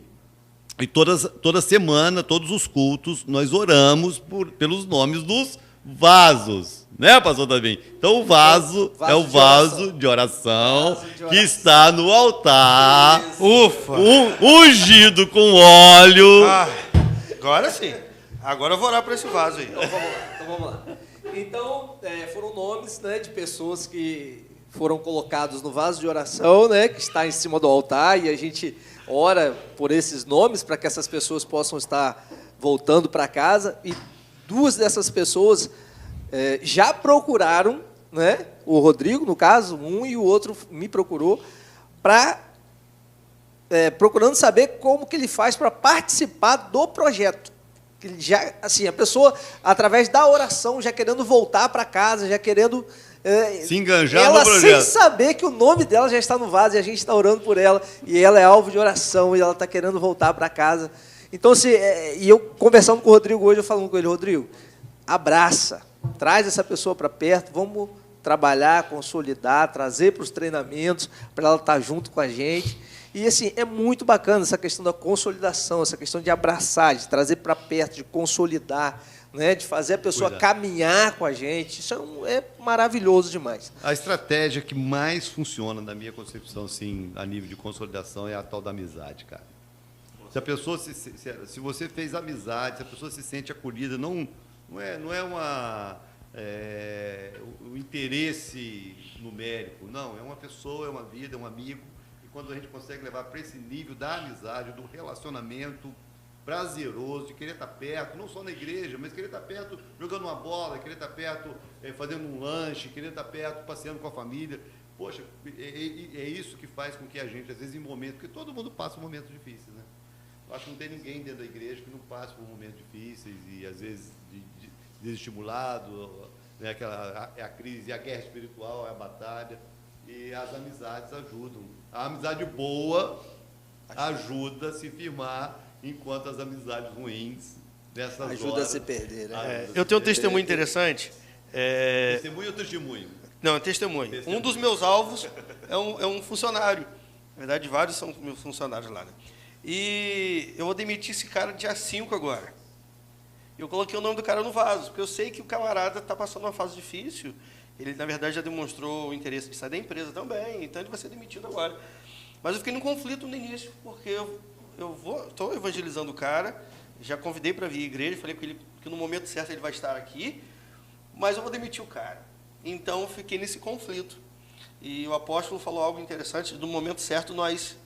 E toda semana, todos os cultos, nós oramos pelos nomes dos vasos, né, pastor Davi? Então o vaso é o vaso de oração que está no altar. Isso. Ufa! Ungido com óleo. Agora sim. Agora eu vou orar para esse vaso aí. Então vamos lá. Então, foram nomes, né, de pessoas que foram colocados no vaso de oração, né, que está em cima do altar, e a gente ora por esses nomes para que essas pessoas possam estar voltando para casa. E 2 dessas pessoas já procuraram, né, o Rodrigo, no caso, um, e o outro me procurou, procurando saber como que ele faz para participar do projeto. Já, assim, a pessoa, através da oração, já querendo voltar para casa, já querendo... se enganjar ela no projeto. sem saber que o nome dela já está no vaso e a gente está orando por ela, e ela é alvo de oração e ela está querendo voltar para casa. Então, e eu conversando com o Rodrigo hoje, eu falando com ele, Rodrigo, abraça, traz essa pessoa para perto, vamos trabalhar, consolidar, trazer para os treinamentos, para ela estar junto com a gente. E, assim, é muito bacana essa questão da consolidação, essa questão de abraçar, de trazer para perto, de consolidar, né, de fazer a pessoa caminhar com a gente. Isso é maravilhoso demais. A estratégia que mais funciona, na minha concepção, assim, a nível de consolidação, é a tal da amizade, cara. Se a pessoa se você fez amizade, se a pessoa se sente acolhida, não é o interesse numérico, não, é uma pessoa, é uma vida, é um amigo, e quando a gente consegue levar para esse nível da amizade, do relacionamento prazeroso, de querer estar perto, não só na igreja, mas querer estar perto jogando uma bola, querer estar perto fazendo um lanche, querer estar perto passeando com a família. Poxa, é isso que faz com que a gente, às vezes, em momentos, porque todo mundo passa momentos difíceis, né? Eu acho que não tem ninguém dentro da igreja que não passe por momentos difíceis e, às vezes, desestimulado, né? A crise, a guerra espiritual, a batalha, e as amizades ajudam. A amizade boa ajuda a se firmar, enquanto as amizades ruins, nessas horas... Ajuda a se perder, né? Eu tenho um testemunho interessante. Testemunho ou testemunho? Não, é testemunho. Um dos meus alvos é um funcionário. Na verdade, vários são meus funcionários lá, né? E eu vou demitir esse cara dia 5 agora. Eu coloquei o nome do cara no vaso, porque eu sei que o camarada está passando uma fase difícil. Ele, na verdade, já demonstrou o interesse de sair da empresa também, então ele vai ser demitido agora. Mas eu fiquei num conflito no início, porque estou evangelizando o cara, já convidei para vir à igreja, falei com ele que no momento certo ele vai estar aqui, mas eu vou demitir o cara. Então, eu fiquei nesse conflito. E o apóstolo falou algo interessante, no momento certo nós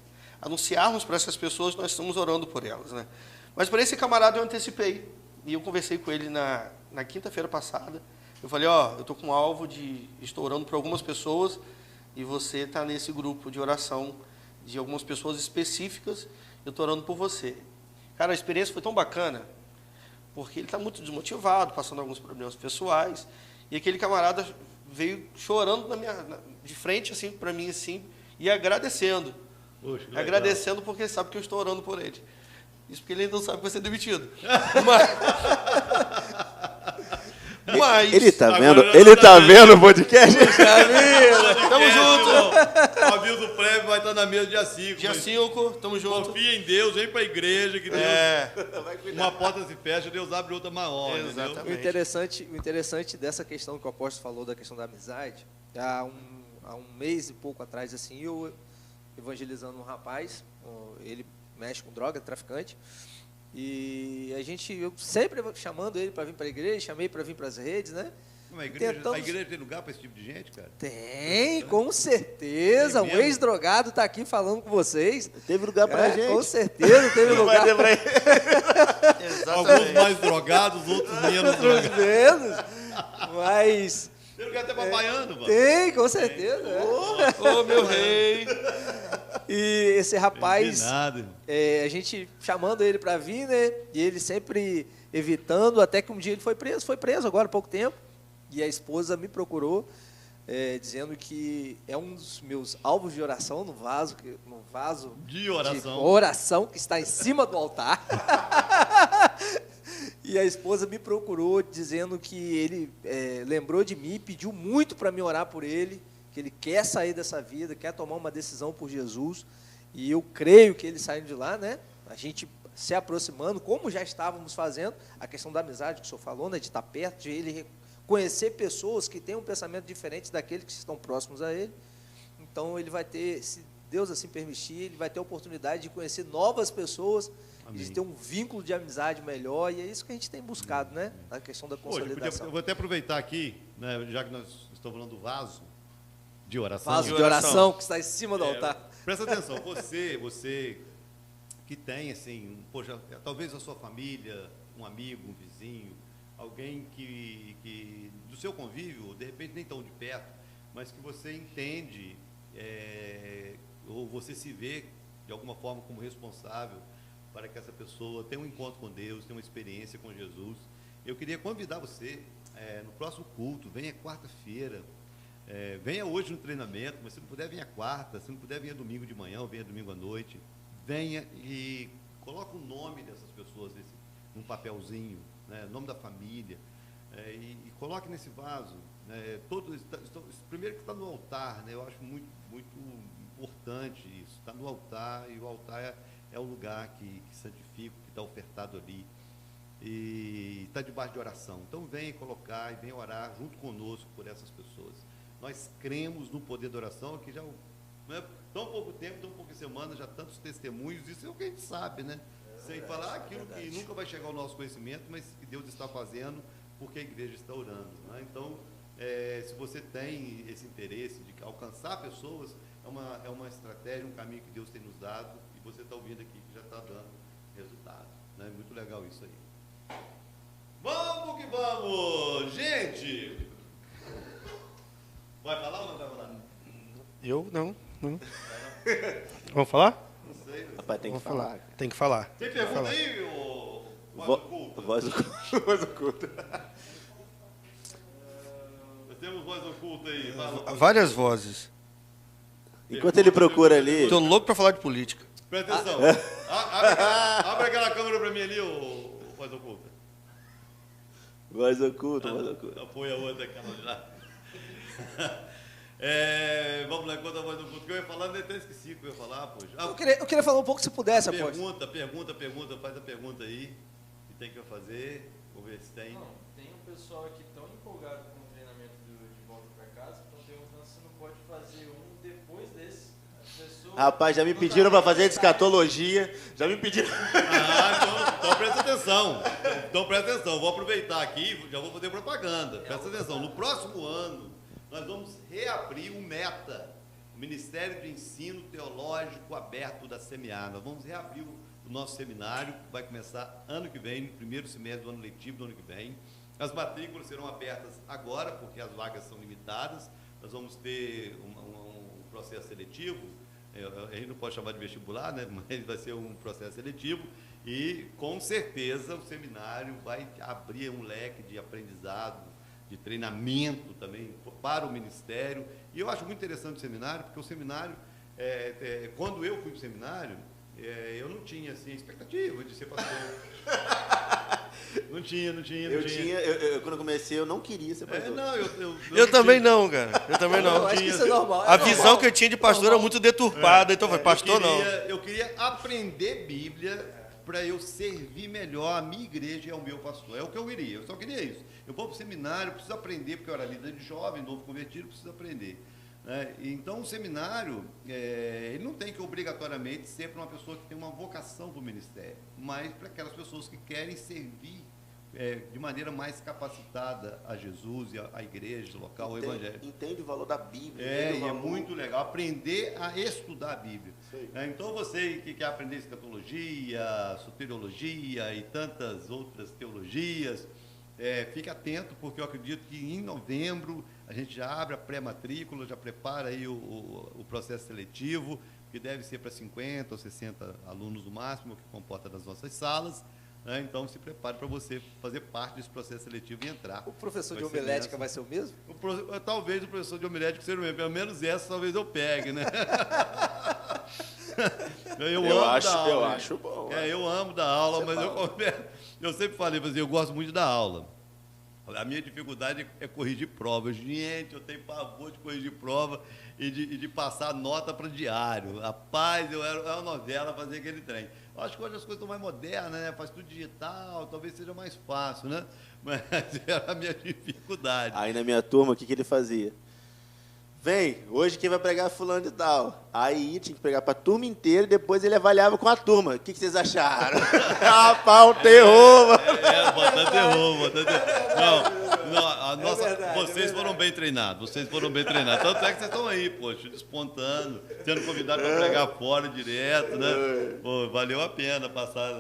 anunciarmos para essas pessoas, nós estamos orando por elas, né? Mas para esse camarada eu antecipei, e eu conversei com ele na quinta-feira passada. Eu falei, eu estou com um alvo estou orando por algumas pessoas, e você está nesse grupo de oração de algumas pessoas específicas, eu estou orando por você. Cara, a experiência foi tão bacana, porque ele está muito desmotivado, passando alguns problemas pessoais, e aquele camarada veio chorando de frente assim, para mim, assim, e agradecendo. Poxa, agradecendo porque ele sabe que eu estou orando por ele. Isso porque ele não sabe que vai ser demitido. Mas ele está vendo? Ele está vendo o podcast? Tamo junto. batismo prévio vai estar na mesa dia 5. Dia 5, tamo junto. Confia em Deus, vem pra igreja, que Deus, Vai cuidar. uma porta se fecha, Deus abre outra maior, entendeu? Exatamente. O interessante dessa questão que o apóstolo falou, da questão da amizade, há um mês e pouco atrás, assim, eu evangelizando um rapaz, ele mexe com droga, traficante, e eu sempre chamando ele para vir para a igreja, chamei para vir para as redes, né? A igreja tem lugar para esse tipo de gente, cara? Tem, com certeza. Tem Um mesmo? ex-drogado está aqui falando com vocês. Teve lugar pra gente. Com certeza teve lugar. Vai ter pra ele. Alguns Exatamente. mais drogados, outros menos Outros drogados. menos. Mas Tem lugar até pra baiano, mano. tem, com certeza. Ô, meu rei. E esse rapaz, Não nada, irmão. a gente chamando ele para vir, né? E ele sempre evitando, até que um dia ele foi preso agora há pouco tempo. E a esposa me procurou, dizendo que é um dos meus alvos de oração no vaso De oração. de oração que está em cima do altar. E a esposa me procurou dizendo que ele lembrou de mim, pediu muito para me orar por ele, que ele quer sair dessa vida, quer tomar uma decisão por Jesus. E eu creio que ele saindo de lá, né? A gente se aproximando, como já estávamos fazendo, a questão da amizade que o senhor falou, né? De estar perto, de ele conhecer pessoas que têm um pensamento diferente daqueles que estão próximos a ele. Então ele vai ter, se Deus assim permitir, ele vai ter a oportunidade de conhecer novas pessoas, Amém. de ter um vínculo de amizade melhor, e é isso que a gente tem buscado, né? Na questão da Hoje, consolidação. eu vou até aproveitar aqui, né, já que nós estamos falando do vaso de oração. Vaso de de oração. oração que está em cima do altar. Presta atenção, você que tem, assim, poxa, talvez a sua família, um amigo, um vizinho, alguém que do seu convívio, de repente nem tão de perto, mas que você entende, ou você se vê de alguma forma como responsável para que essa pessoa tenha um encontro com Deus, tenha uma experiência com Jesus. Eu queria convidar você no próximo culto, venha quarta-feira, venha hoje no treinamento, mas se não puder, venha quarta, se não puder, venha domingo de manhã ou venha domingo à noite, venha e coloque o nome dessas pessoas num papelzinho, né, nome da família, e coloque nesse vaso, né, primeiro que está no altar, né, eu acho muito, muito importante isso, está no altar, e o altar é o lugar que santifica, que está ofertado ali, e está debaixo de oração. Então venha colocar e venha orar junto conosco por essas pessoas. Nós cremos no poder da oração, que já tão pouco tempo, tão poucas semanas, já tantos testemunhos, isso é o que a gente sabe, né? Sem falar aquilo que nunca vai chegar ao nosso conhecimento, mas que Deus está fazendo porque a igreja está orando, né? Então, se você tem esse interesse de alcançar pessoas, é uma estratégia, um caminho que Deus tem nos dado, e você está ouvindo aqui que já está dando resultado, né? Muito legal isso aí. Vamos que vamos! Gente! Vai falar ou não vai falar? Eu não. Vamos falar? Não sei. Rapaz, tem que Vamos falar. falar. Tem que falar. Tem pergunta aí, ô Voz oculta. Nós temos voz oculta aí. Fala. Várias vozes. Enquanto ele procura ali, Tô louco pra falar de política. Presta atenção. Abre aquela câmera pra mim ali, ô voz oculta. voz oculta. Põe a outra aquela de lá. Vamos lá, enquanto a voz oculta. O que eu ia falar, eu até esqueci o que eu ia falar, poxa. Eu queria falar um pouco, se pudesse, apóstolo. Pergunta, faz a pergunta aí. Que tem que eu fazer. Vou ver se tem. Não, tem um pessoal aqui tão empolgado com o treinamento de volta para casa, estão perguntando se não pode fazer um depois desse. As pessoas Rapaz, já me pediram pra fazer escatologia. Já me pediram. Então presta atenção. Então presta atenção. Vou aproveitar aqui, já vou fazer propaganda. Presta atenção. No próximo ano, nós vamos reabrir o META, o Ministério de Ensino Teológico Aberto da CMA. Nós vamos reabrir o nosso seminário, que vai começar ano que vem, no primeiro semestre do ano letivo do ano que vem. As matrículas serão abertas agora, porque as vagas são limitadas. Nós vamos ter um processo seletivo. A gente não pode chamar de vestibular, né? Mas vai ser um processo seletivo, e com certeza o seminário vai abrir um leque de aprendizado, de treinamento também para o ministério. E eu acho muito interessante o seminário, porque o seminário, quando eu fui para o seminário, eu não tinha assim, expectativa de ser pastor. Não tinha. Quando eu comecei, eu não queria ser pastor. Eu também não, cara. Eu também não. Eu acho que isso é normal. A visão que eu tinha de pastor era muito deturpada, então foi pastor não. Eu queria aprender Bíblia para eu servir melhor a minha igreja e ao meu pastor. É o que eu queria, eu só queria isso. Eu vou para o seminário, preciso aprender, porque eu era líder de jovem, novo convertido, preciso aprender. Né? Então, o seminário, ele não tem que obrigatoriamente ser para uma pessoa que tem uma vocação para o ministério, mas para aquelas pessoas que querem servir de maneira mais capacitada a Jesus e a igreja local, o evangelho. Entende o valor da Bíblia. E é muito legal aprender a estudar a Bíblia. Então, você que quer aprender escatologia, soteriologia e tantas outras teologias, fique atento, porque eu acredito que em novembro a gente já abre a pré-matrícula, já prepara aí o processo seletivo, que deve ser para 50 ou 60 alunos no máximo, que comporta nas nossas salas. Então, se prepare para você fazer parte desse processo seletivo e entrar. O professor de homilética vai ser o mesmo? Talvez o professor de homilética seja o mesmo, pelo menos essa talvez eu pegue, né? Eu acho bom. Eu amo dar aula, mas eu sempre falei, eu gosto muito da aula. A minha dificuldade é corrigir provas. Gente, eu tenho pavor de corrigir prova e de passar nota para diário. Rapaz, era uma novela fazer aquele trem. Eu acho que hoje as coisas estão mais modernas, né? Faz tudo digital, talvez seja mais fácil, né? Mas era a minha dificuldade. Aí na minha turma, o que ele fazia? Vem, hoje quem vai pregar é fulano de tal. Aí tinha que pregar para a turma inteira e depois ele avaliava com a turma. O que vocês acharam? Rapaz, um terror, mano. Botando terror. Vocês foram bem treinados, Tanto é que vocês estão aí, poxa, despontando, sendo convidados para pregar fora direto, né? Pô, valeu a pena passar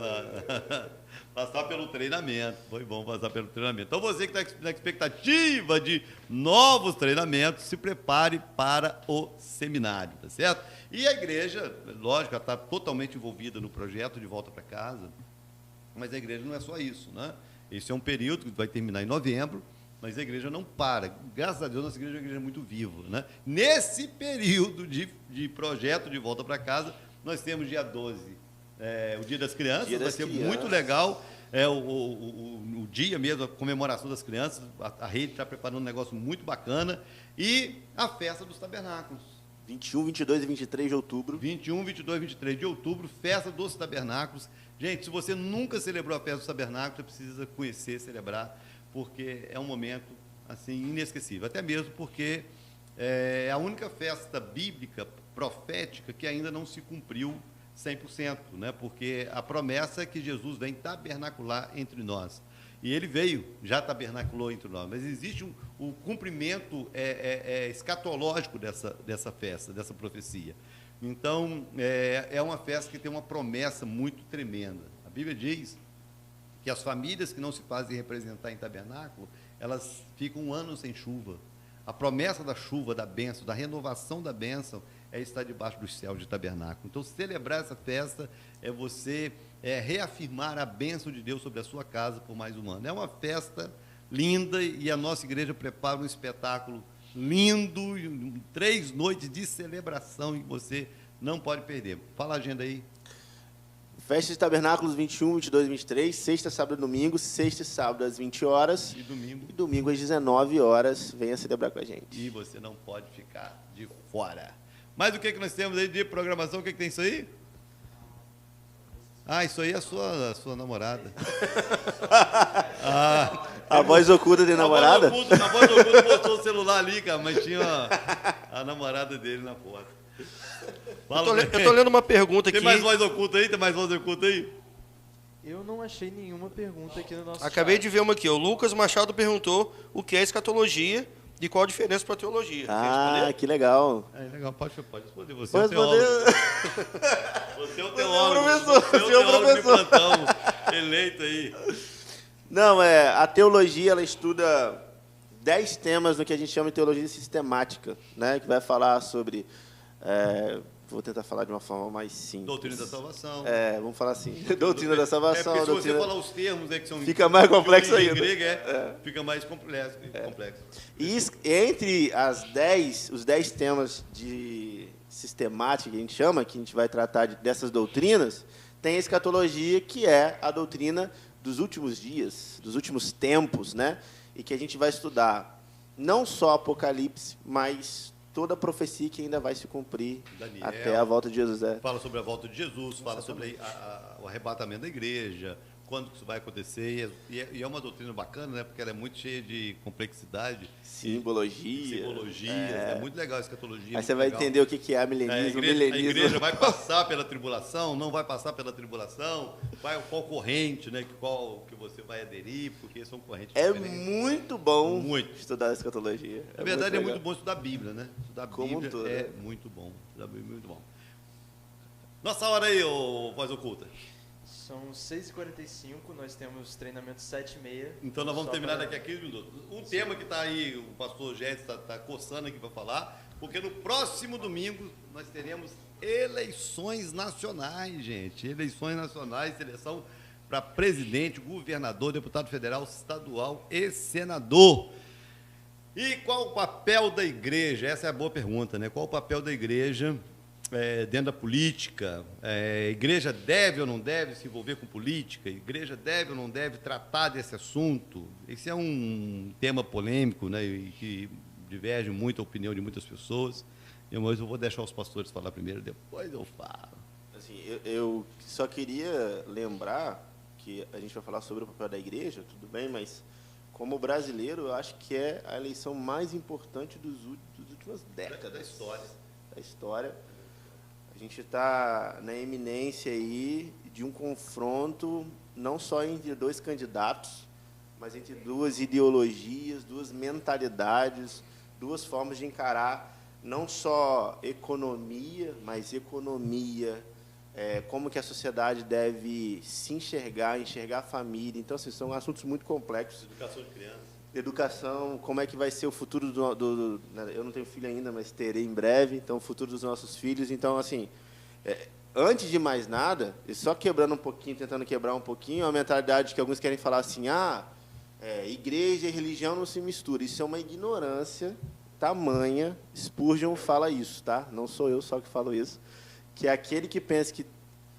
pelo treinamento. Foi bom passar pelo treinamento. Então, você que está na expectativa de novos treinamentos, se prepare para o seminário, tá certo? E a igreja, lógico, ela está totalmente envolvida no projeto de volta para casa, mas a igreja não é só isso, né? Esse é um período que vai terminar em novembro, mas a igreja não para. Graças a Deus, nossa igreja é uma igreja muito viva, né? Nesse período de projeto de volta para casa, nós temos dia 12, o Dia das Crianças, vai ser muito legal. O dia mesmo, a comemoração das crianças, a rede está preparando um negócio muito bacana. E a festa dos tabernáculos. 21, 22 e 23 de outubro. 21, 22 e 23 de outubro, festa dos tabernáculos. Gente, se você nunca celebrou a festa dos tabernáculos, você precisa conhecer, celebrar, porque é um momento assim inesquecível. Até mesmo porque é a única festa bíblica, profética, que ainda não se cumpriu 100%, né? Porque a promessa é que Jesus vem tabernacular entre nós. E ele veio, já tabernaculou entre nós, mas existe o cumprimento escatológico dessa festa, dessa profecia. Então, é uma festa que tem uma promessa muito tremenda. A Bíblia diz que as famílias que não se fazem representar em tabernáculo, elas ficam um ano sem chuva. A promessa da chuva, da bênção, da renovação da bênção, é estar debaixo dos céus de tabernáculo. Então, celebrar essa festa é você reafirmar a bênção de Deus sobre a sua casa por mais um ano. É uma festa linda e a nossa igreja prepara um espetáculo lindo, 3 noites de celebração que você não pode perder. Fala a agenda aí. Festa de Tabernáculos 21, 22 e 23, sexta, sábado e domingo, sexta e sábado às 20 horas. E domingo às 19 horas. Venha celebrar com a gente. E você não pode ficar de fora. Mas o que nós temos aí de programação? O que tem isso aí? Ah, isso aí é a sua namorada. A voz oculta de namorada? A voz oculta botou o celular ali, cara, mas tinha a namorada dele na porta. Eu tô lendo uma pergunta aqui. Tem mais voz oculta aí? Eu não achei nenhuma pergunta aqui no nosso Acabei chat. de ver uma aqui. O Lucas Machado perguntou o que é escatologia e qual a diferença para teologia. Que legal. Legal, pode responder. Você Pode responder. Você é o teólogo. Você é o professor. De plantão, eleito aí. Não, a teologia, ela estuda 10 temas no que a gente chama de teologia sistemática, né? Que vai falar sobre... vou tentar falar de uma forma mais simples. Doutrina da salvação. Vamos falar assim. Doutrina da salvação. Porque se você falar os termos que são... Fica mais complexo ainda. Em grego, fica mais complexo. E entre os 10 temas de sistemática, que a gente chama, que a gente vai tratar dessas doutrinas, tem a escatologia, que é a doutrina dos últimos dias, dos últimos tempos, né? E que a gente vai estudar não só Apocalipse, mas toda a profecia que ainda vai se cumprir Daniel, até a volta de Jesus. Fala sobre a volta de Jesus, fala sobre o arrebatamento da igreja, quando que isso vai acontecer, e é uma doutrina bacana, né? Porque ela é muito cheia de complexidade. Simbologias. É muito legal a escatologia. Aí você vai entender o que é milenismo, a igreja vai passar pela tribulação, não vai passar pela tribulação, qual corrente, né? Qual que você vai aderir, porque são correntes diferentes. Muito bom Muito. estudar a escatologia. Na verdade, é legal. muito bom estudar a Bíblia, né? Estudar a Como Bíblia um todo, é né? muito bom. Estudar a Bíblia é muito bom. Nossa hora aí, ô Voz Oculta. São 6h45, nós temos treinamento 7h30. Então nós vamos Só terminar pra- daqui a 15 minutos. Um tema que está aí, o pastor Jéssica está coçando aqui para falar, porque no próximo domingo nós teremos eleições nacionais, gente. Eleições nacionais, seleção para presidente, governador, deputado federal, estadual e senador. E qual o papel da igreja? Essa é a boa pergunta, né? Qual o papel da igreja dentro da política? A igreja deve ou não deve se envolver com política? A igreja deve ou não deve tratar desse assunto? Esse é um tema polêmico, né? E que diverge muito a opinião de muitas pessoas. Mas eu vou deixar os pastores falar primeiro, depois eu falo. Assim, eu só queria lembrar que a gente vai falar sobre o papel da igreja, tudo bem, mas como brasileiro, eu acho que é a eleição mais importante das últimas décadas. Da história. A gente está na eminência aí de um confronto não só entre dois candidatos, mas entre duas ideologias, duas mentalidades, duas formas de encarar não só economia, mas economia, como que a sociedade deve se enxergar a família. Então, assim, são assuntos muito complexos. Educação de criança. Educação, como é que vai ser o futuro eu não tenho filho ainda, mas terei em breve, então o futuro dos nossos filhos. Então, assim, antes de mais nada, e só quebrando um pouquinho, tentando quebrar um pouquinho, a mentalidade que alguns querem falar assim, igreja e religião não se misturam. Isso é uma ignorância tamanha. Spurgeon fala isso, tá? Não sou eu só que falo isso. Que é aquele que pensa que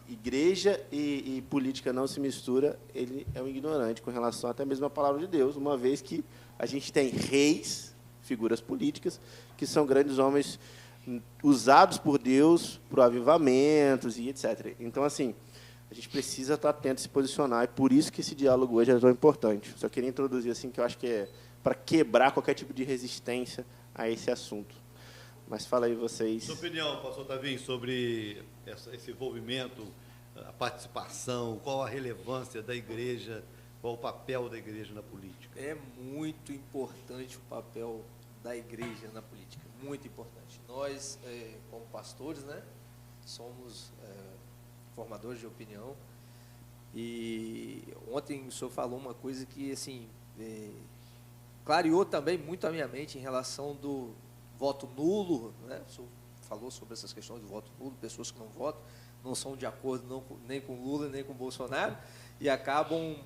igreja e política não se mistura, ele é um ignorante com relação até mesmo à palavra de Deus, uma vez que a gente tem reis, figuras políticas, que são grandes homens usados por Deus para avivamentos e etc. Então, assim, a gente precisa estar atento a se posicionar, e por isso que esse diálogo hoje é tão importante. Só queria introduzir assim, que eu acho que é para quebrar qualquer tipo de resistência a esse assunto. Mas fala aí vocês. Sua opinião, pastor Tavinho, sobre esse envolvimento, a participação, qual a relevância da igreja, qual o papel da igreja na política? É muito importante o papel da igreja na política, muito importante. Nós, como pastores, né, somos formadores de opinião, e ontem o senhor falou uma coisa que, assim, clareou também muito a minha mente em relação do voto nulo, né? O senhor falou sobre essas questões do voto nulo, pessoas que não votam, não são de acordo nem com Lula, nem com Bolsonaro, e acabam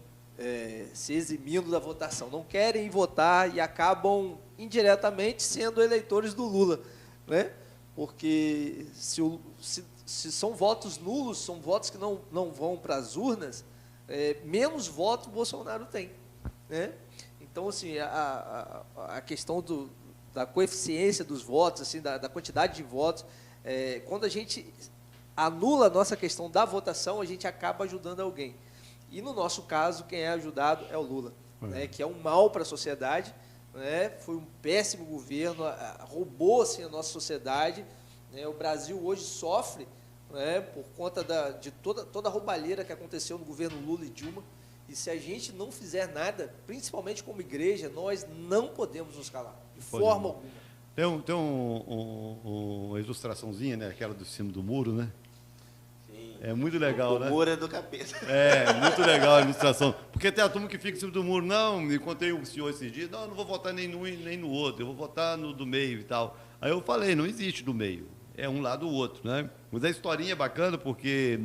se eximindo da votação, não querem votar e acabam indiretamente sendo eleitores do Lula, né? Porque se são votos nulos, são votos que não vão para as urnas, menos votos Bolsonaro tem, né? Então, assim, a questão da coeficiência dos votos, assim, da quantidade de votos, quando a gente anula a nossa questão da votação, a gente acaba ajudando alguém. E, no nosso caso, quem é ajudado é o Lula, né, que é um mal para a sociedade, né, foi um péssimo governo, roubou assim, a nossa sociedade, né, o Brasil hoje sofre, né, por conta de toda a roubalheira que aconteceu no governo Lula e Dilma, e se a gente não fizer nada, principalmente como igreja, nós não podemos nos calar, de forma alguma. Tem uma ilustraçãozinha, né? Aquela do cima do muro, né? Sim. É muito legal, né? O muro é do capeta. Muito legal a ilustração. Porque tem a turma que fica em cima do muro. Não, me contei o senhor esses dias. Não, eu não vou votar nem no nem no outro. Eu vou votar no do meio e tal. Aí eu falei, não existe do meio. É um lado ou outro, né? Mas a historinha é bacana porque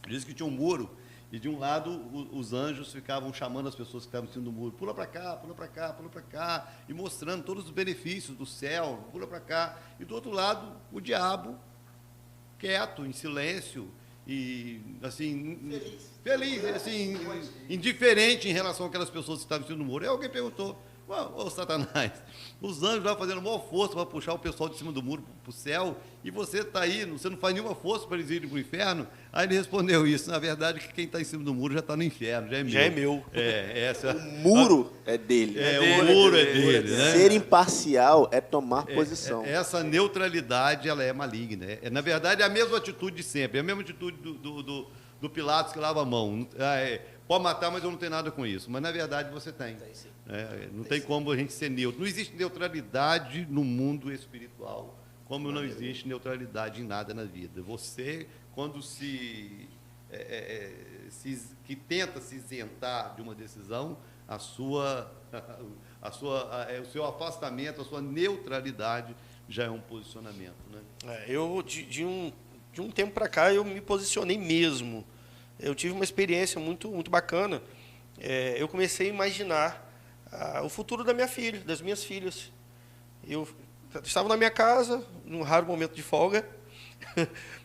diz que tinha um muro e de um lado os anjos ficavam chamando as pessoas que estavam em cima do muro. Pula para cá, pula para cá, pula para cá. E mostrando todos os benefícios do céu. Pula para cá. E do outro lado, o diabo, quieto, em silêncio, e assim, feliz, assim, indiferente em relação àquelas pessoas que estavam em cima do muro. Aí alguém perguntou, ô Satanás, os anjos lá fazendo maior força para puxar o pessoal de cima do muro para o céu, e você está aí, você não faz nenhuma força para eles irem para o inferno? Aí ele respondeu isso, na verdade, que quem está em cima do muro já está no inferno, já é meu. Já é meu. Essa... O muro é dele. O muro é dele, né? Ser imparcial é tomar posição. Essa neutralidade, ela é maligna. Na verdade, é a mesma atitude de sempre, é a mesma atitude do Pilatos que lava a mão. Pode matar, mas eu não tenho nada com isso. Mas, na verdade, você tem. Não tem como a gente ser neutro. Não existe neutralidade no mundo espiritual, como não existe neutralidade em nada na vida. Você, quando que tenta se isentar de uma decisão, o seu afastamento, a sua neutralidade já é um posicionamento, né? Eu, de um tempo para cá, eu me posicionei mesmo. Eu tive uma experiência muito, muito bacana. Eu comecei a imaginar o futuro da minha filha, das minhas filhas. Eu estava na minha casa, num raro momento de folga,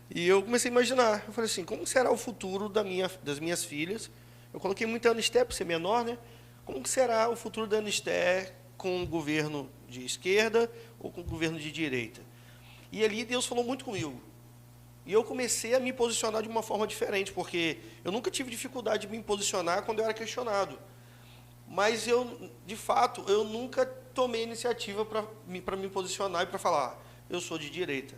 e eu comecei a imaginar. Eu falei assim, como será o futuro das minhas filhas? Eu coloquei muito a Anisté, por ser menor, né? Como será o futuro da Anisté com o governo de esquerda ou com o governo de direita? E ali Deus falou muito comigo. E eu comecei a me posicionar de uma forma diferente, porque eu nunca tive dificuldade de me posicionar quando eu era questionado. Mas de fato, eu nunca tomei iniciativa para me posicionar e para falar, eu sou de direita.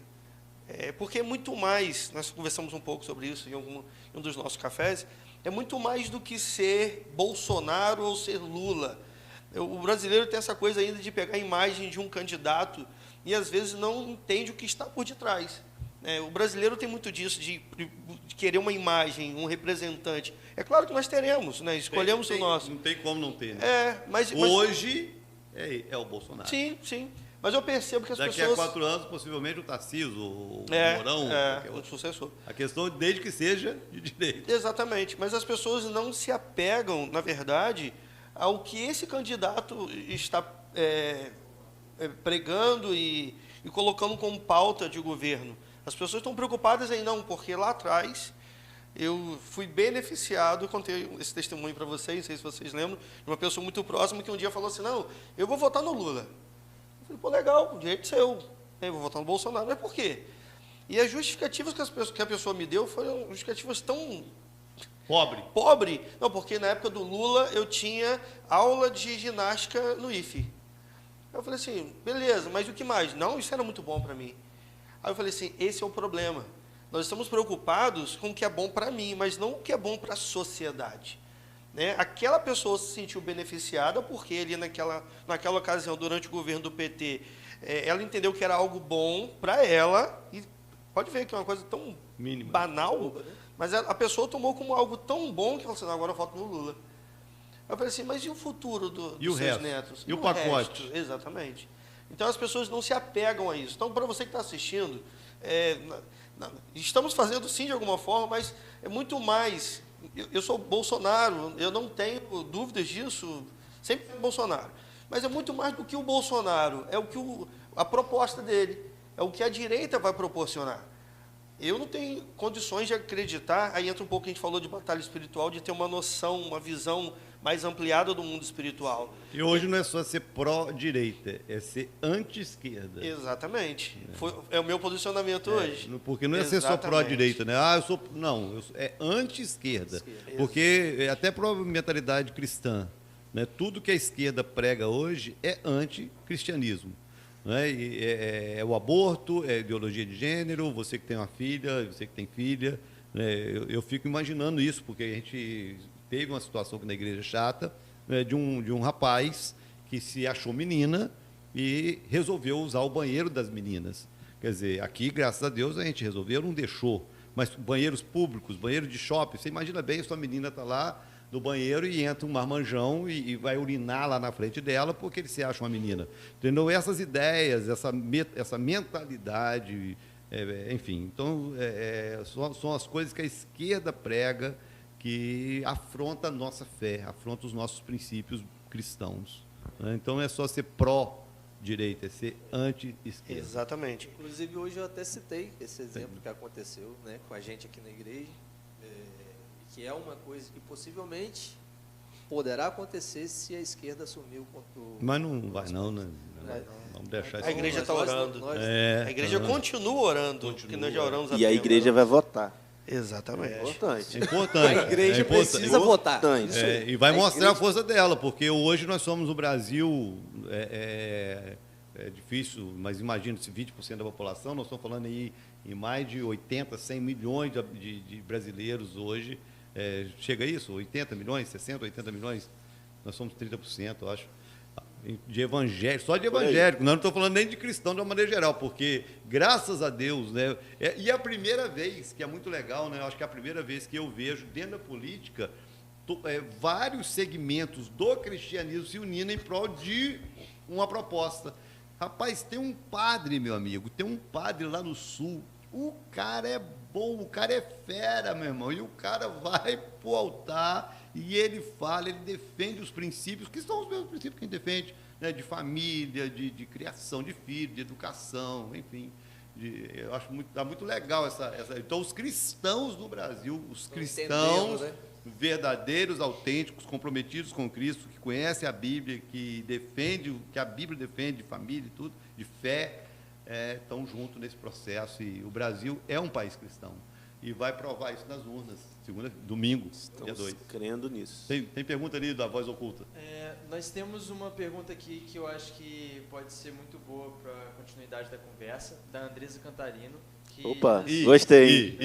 Porque é muito mais, nós conversamos um pouco sobre isso em um dos nossos cafés, é muito mais do que ser Bolsonaro ou ser Lula. O brasileiro tem essa coisa ainda de pegar a imagem de um candidato e, às vezes, não entende o que está por detrás. O brasileiro tem muito disso, de querer uma imagem, um representante. É claro que nós teremos, né? Escolhemos o nosso. Não tem como não ter, né? Mas hoje é o Bolsonaro. Sim, sim. Mas eu percebo que as pessoas... Daqui a 4 anos, possivelmente, o Tarcísio, o Mourão... o sucessor. A questão, desde que seja de direito. Exatamente. Mas as pessoas não se apegam, na verdade, ao que esse candidato está pregando e colocando como pauta de governo. As pessoas estão preocupadas em não, porque lá atrás eu fui beneficiado, contei esse testemunho para vocês, não sei se vocês lembram, de uma pessoa muito próxima que um dia falou assim, não, eu vou votar no Lula. Eu falei, pô, legal, direito seu, eu vou votar no Bolsonaro, mas por quê? E as justificativas que a pessoa me deu foram justificativas tão... Pobre. Não, porque na época do Lula eu tinha aula de ginástica no IFE. Eu falei assim, beleza, mas o que mais? Não, isso era muito bom para mim. Aí eu falei assim, esse é o problema. Nós estamos preocupados com o que é bom para mim, mas não o que é bom para a sociedade. Aquela pessoa se sentiu beneficiada porque ali naquela ocasião, durante o governo do PT, ela entendeu que era algo bom para ela, e pode ver que é uma coisa tão mínima, banal, mas a pessoa tomou como algo tão bom que falou assim, não, agora eu voto no Lula. Eu falei assim, mas e o futuro dos seus netos? E o pacote? Resto? Exatamente. Então, as pessoas não se apegam a isso. Então, para você que está assistindo, estamos fazendo sim de alguma forma, mas é muito mais. Eu sou Bolsonaro, eu não tenho dúvidas disso, sempre fui Bolsonaro. Mas é muito mais do que o Bolsonaro, é o que a proposta dele, é o que a direita vai proporcionar. Eu não tenho condições de acreditar, aí entra um pouco, a gente falou de batalha espiritual, de ter uma noção, uma visão mais ampliada do mundo espiritual. E hoje não é só ser pró-direita, é ser anti-esquerda. Exatamente. É o meu posicionamento hoje. Porque não é ser só pró-direita, né? É anti-esquerda. Porque até para a mentalidade cristã, né? Tudo que a esquerda prega hoje é anti-cristianismo. É o aborto, é a ideologia de gênero, você que tem uma filha, você que tem filha. Eu fico imaginando isso, porque a gente teve uma situação aqui na igreja chata, de um rapaz que se achou menina e resolveu usar o banheiro das meninas. Quer dizer, aqui, graças a Deus, a gente resolveu, não deixou. Mas banheiros públicos, banheiro de shopping, você imagina bem, sua menina está lá no banheiro e entra um marmanjão e vai urinar lá na frente dela porque ele se acha uma menina. Entendeu? Essas ideias, essa mentalidade, enfim. Então, são as coisas que a esquerda prega que afronta a nossa fé, afronta os nossos princípios cristãos. Então, não é só ser pró direita, é ser anti-esquerda. Exatamente. Inclusive, hoje eu até citei esse exemplo que aconteceu, né, com a gente aqui na igreja, que é uma coisa que possivelmente poderá acontecer se a esquerda assumir o controle. Mas não vai não, né? Vamos deixar isso. A igreja está Nós- orando. nós- É, A igreja continua orando, porque nós já oramos E a tempo. igreja vai votar. Exatamente. Importante. é importante. A igreja é importante. precisa votar. Importante. Isso aí. E vai A mostrar igreja- a força dela, porque hoje nós somos o Brasil, é difícil, mas imagina se 20% da população, nós estamos falando aí em mais de 80, 100 milhões de brasileiros hoje. Chega a isso? 80 milhões, 60, 80 milhões? Nós somos 30%, eu acho. De evangélico, só de evangélico, não estou falando nem de cristão de uma maneira geral, porque, graças a Deus, né, e é a primeira vez, que é muito legal, né, eu acho que é a primeira vez que eu vejo dentro da política vários segmentos do cristianismo se unindo em prol de uma proposta. Rapaz, tem um padre, meu amigo, tem um padre lá no sul, o cara é bom, o cara é fera, meu irmão, e o cara vai para o altar e ele fala, ele defende os princípios, que são os mesmos princípios que a gente defende, né, de família, de criação de filho, de educação, enfim. Eu acho tá muito legal essa. Então, os cristãos do Brasil, os cristãos né? verdadeiros, autênticos, comprometidos com Cristo, que conhecem a Bíblia, que defende o que a Bíblia defende, de família e tudo, de fé, estão juntos nesse processo. E o Brasil é um país cristão. E vai provar isso nas urnas, domingo, dia 2. Crendo nisso. Tem pergunta ali da voz oculta? Nós temos uma pergunta aqui que eu acho que pode ser muito boa para a continuidade da conversa, da Andresa Cantarino. Que Opa, gostei.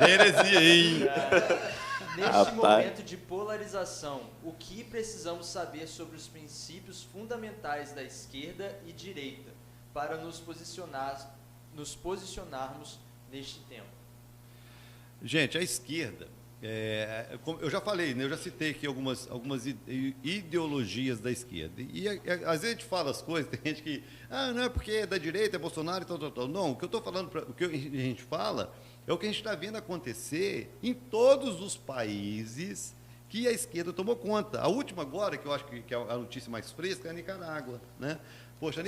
Heresia, hein? Neste Rapaz. momento de polarização, o que precisamos saber sobre os princípios fundamentais da esquerda e direita para nos posicionarmos neste tempo? Gente, a esquerda, como eu já falei, né, eu já citei aqui algumas ideologias da esquerda. E às vezes a gente fala as coisas, tem gente que, não é porque é da direita, é Bolsonaro e tal. Não, o que eu estou falando, o que a gente fala é o que a gente está vendo acontecer em todos os países que a esquerda tomou conta. A última agora, que eu acho que é a notícia mais fresca, é a Nicarágua, né? Poxa,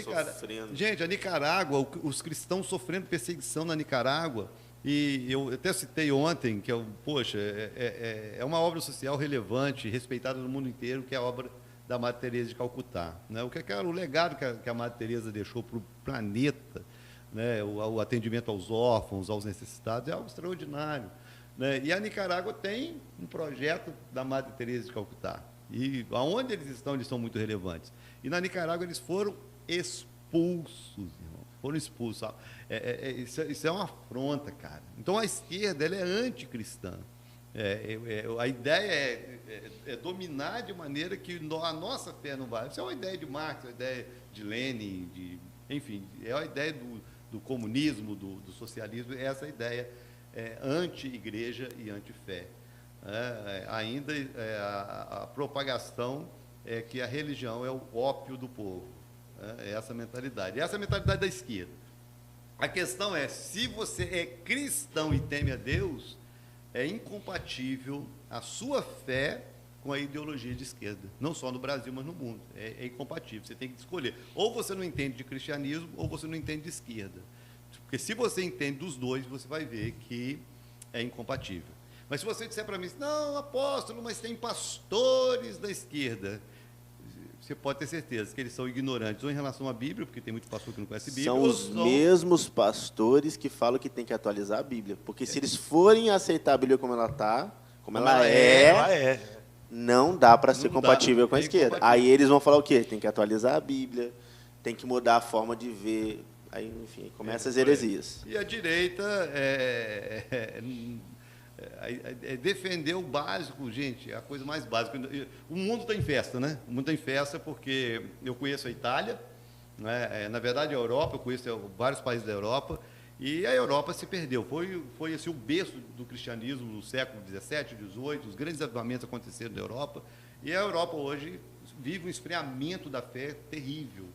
gente, a Nicarágua, os cristãos sofrendo perseguição na Nicarágua. E eu até citei ontem que, é uma obra social relevante, respeitada no mundo inteiro, que é a obra da Madre Teresa de Calcutá. Né? O que é o legado que a Madre Teresa deixou para o planeta, né? O atendimento aos órfãos, aos necessitados, é algo extraordinário. Né? E a Nicarágua tem um projeto da Madre Teresa de Calcutá. E aonde eles são muito relevantes. E na Nicarágua eles foram expulsos, irmão. Foram expulsos. Isso é uma afronta, cara. Então a esquerda ela é anticristã. A ideia é dominar de maneira que a nossa fé não vai. Isso é uma ideia de Marx, uma ideia de Lenin, enfim, é a ideia do comunismo, do socialismo, é essa ideia anti-igreja e anti-fé. Ainda a propagação é que a religião é o ópio do povo. É essa mentalidade. Essa é a mentalidade da esquerda. A questão é, se você é cristão e teme a Deus, é incompatível a sua fé com a ideologia de esquerda. Não só no Brasil, mas no mundo. É incompatível. Você tem que escolher. Ou você não entende de cristianismo, ou você não entende de esquerda. Porque se você entende dos dois, você vai ver que é incompatível. Mas se você disser para mim, não, apóstolo, mas tem pastores da esquerda, você pode ter certeza que eles são ignorantes, ou em relação à Bíblia, porque tem muito pastor que não conhece a Bíblia. São os mesmos pastores que falam que tem que atualizar a Bíblia. Porque se eles forem aceitar a Bíblia como ela está, como ela é, não dá para ser compatível com a esquerda. Aí eles vão falar o quê? Tem que atualizar a Bíblia, tem que mudar a forma de ver. Aí, enfim, começa as heresias. E a direita defender o básico, gente, é a coisa mais básica. O mundo está em festa, né? O mundo está em festa porque eu conheço a Itália, né? Na verdade a Europa, eu conheço vários países da Europa, e a Europa se perdeu. Foi assim, o berço do cristianismo no século XVII, XVIII, os grandes avivamentos aconteceram na Europa, e a Europa hoje vive um esfriamento da fé terrível.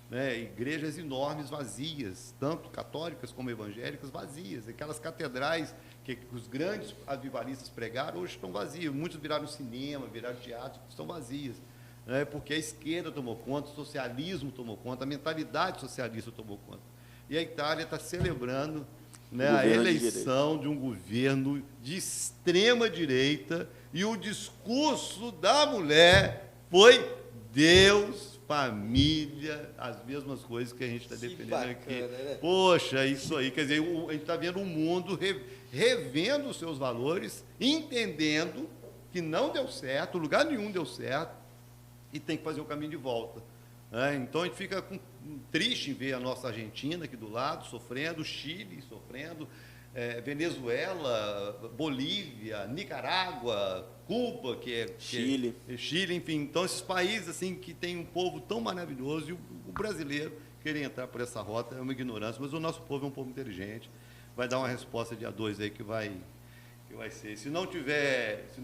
Né, igrejas enormes vazias, tanto católicas como evangélicas vazias. Aquelas catedrais que os grandes avivalistas pregaram hoje estão vazias. Muitos viraram cinema, viraram teatro, estão vazias. né? Porque a esquerda tomou conta, o socialismo tomou conta, a mentalidade socialista tomou conta. E a Itália está celebrando, né, a eleição de um governo de extrema-direita, e o discurso da mulher foi Deus, família, as mesmas coisas que a gente está defendendo bacana, aqui. né? Poxa, isso aí, quer dizer, a gente está vendo um mundo revendo os seus valores, entendendo que não deu certo, lugar nenhum deu certo, e tem que fazer o caminho de volta. Né? Então a gente fica triste em ver a nossa Argentina aqui do lado, sofrendo, Chile sofrendo, Venezuela, Bolívia, Nicarágua, Cuba, Chile. Chile, enfim. Então, esses países assim que tem um povo tão maravilhoso, e o brasileiro querer entrar por essa rota é uma ignorância, mas o nosso povo é um povo inteligente, vai dar uma resposta dia 2 aí que vai ser. Se não tiver se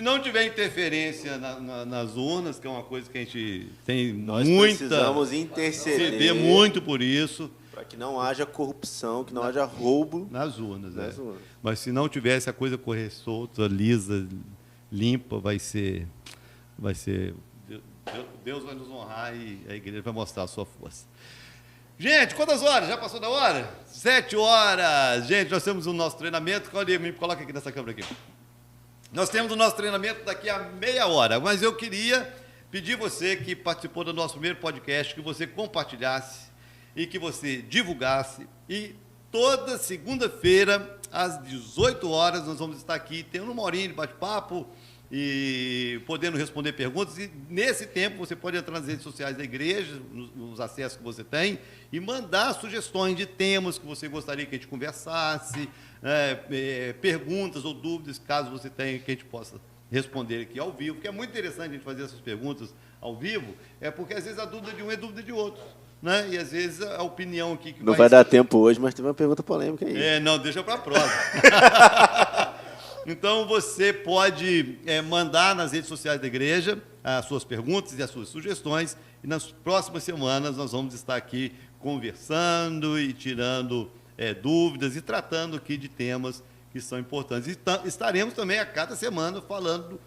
não tiver interferência nas urnas, que é uma coisa que a gente tem Nós precisamos ceder muito por isso. Para que não haja corrupção, que não haja roubo nas urnas. urnas. Mas se não tivesse a coisa correr solta, lisa, limpa, vai ser Deus vai nos honrar e a igreja vai mostrar a sua força. Gente, quantas horas? Já passou da hora? 7 horas. Gente, nós temos o nosso treinamento. Me coloca aqui nessa câmera aqui. Nós temos o nosso treinamento daqui a meia hora, mas eu queria pedir você que participou do nosso primeiro podcast, que você compartilhasse e que você divulgasse. E toda segunda-feira, às 18 horas, nós vamos estar aqui tendo uma horinha de bate-papo e podendo responder perguntas. E nesse tempo você pode entrar nas redes sociais da igreja, nos acessos que você tem, e mandar sugestões de temas que você gostaria que a gente conversasse, perguntas ou dúvidas, caso você tenha, que a gente possa responder aqui ao vivo, porque é muito interessante a gente fazer essas perguntas ao vivo, porque às vezes a dúvida de um é dúvida de outro. Né? E às vezes a opinião aqui que não vai dar tempo hoje, mas tem uma pergunta polêmica aí. Não, deixa para a próxima. Então você pode mandar nas redes sociais da igreja as suas perguntas e as suas sugestões, e nas próximas semanas nós vamos estar aqui conversando e tirando dúvidas e tratando aqui de temas que são importantes. E estaremos também a cada semana falando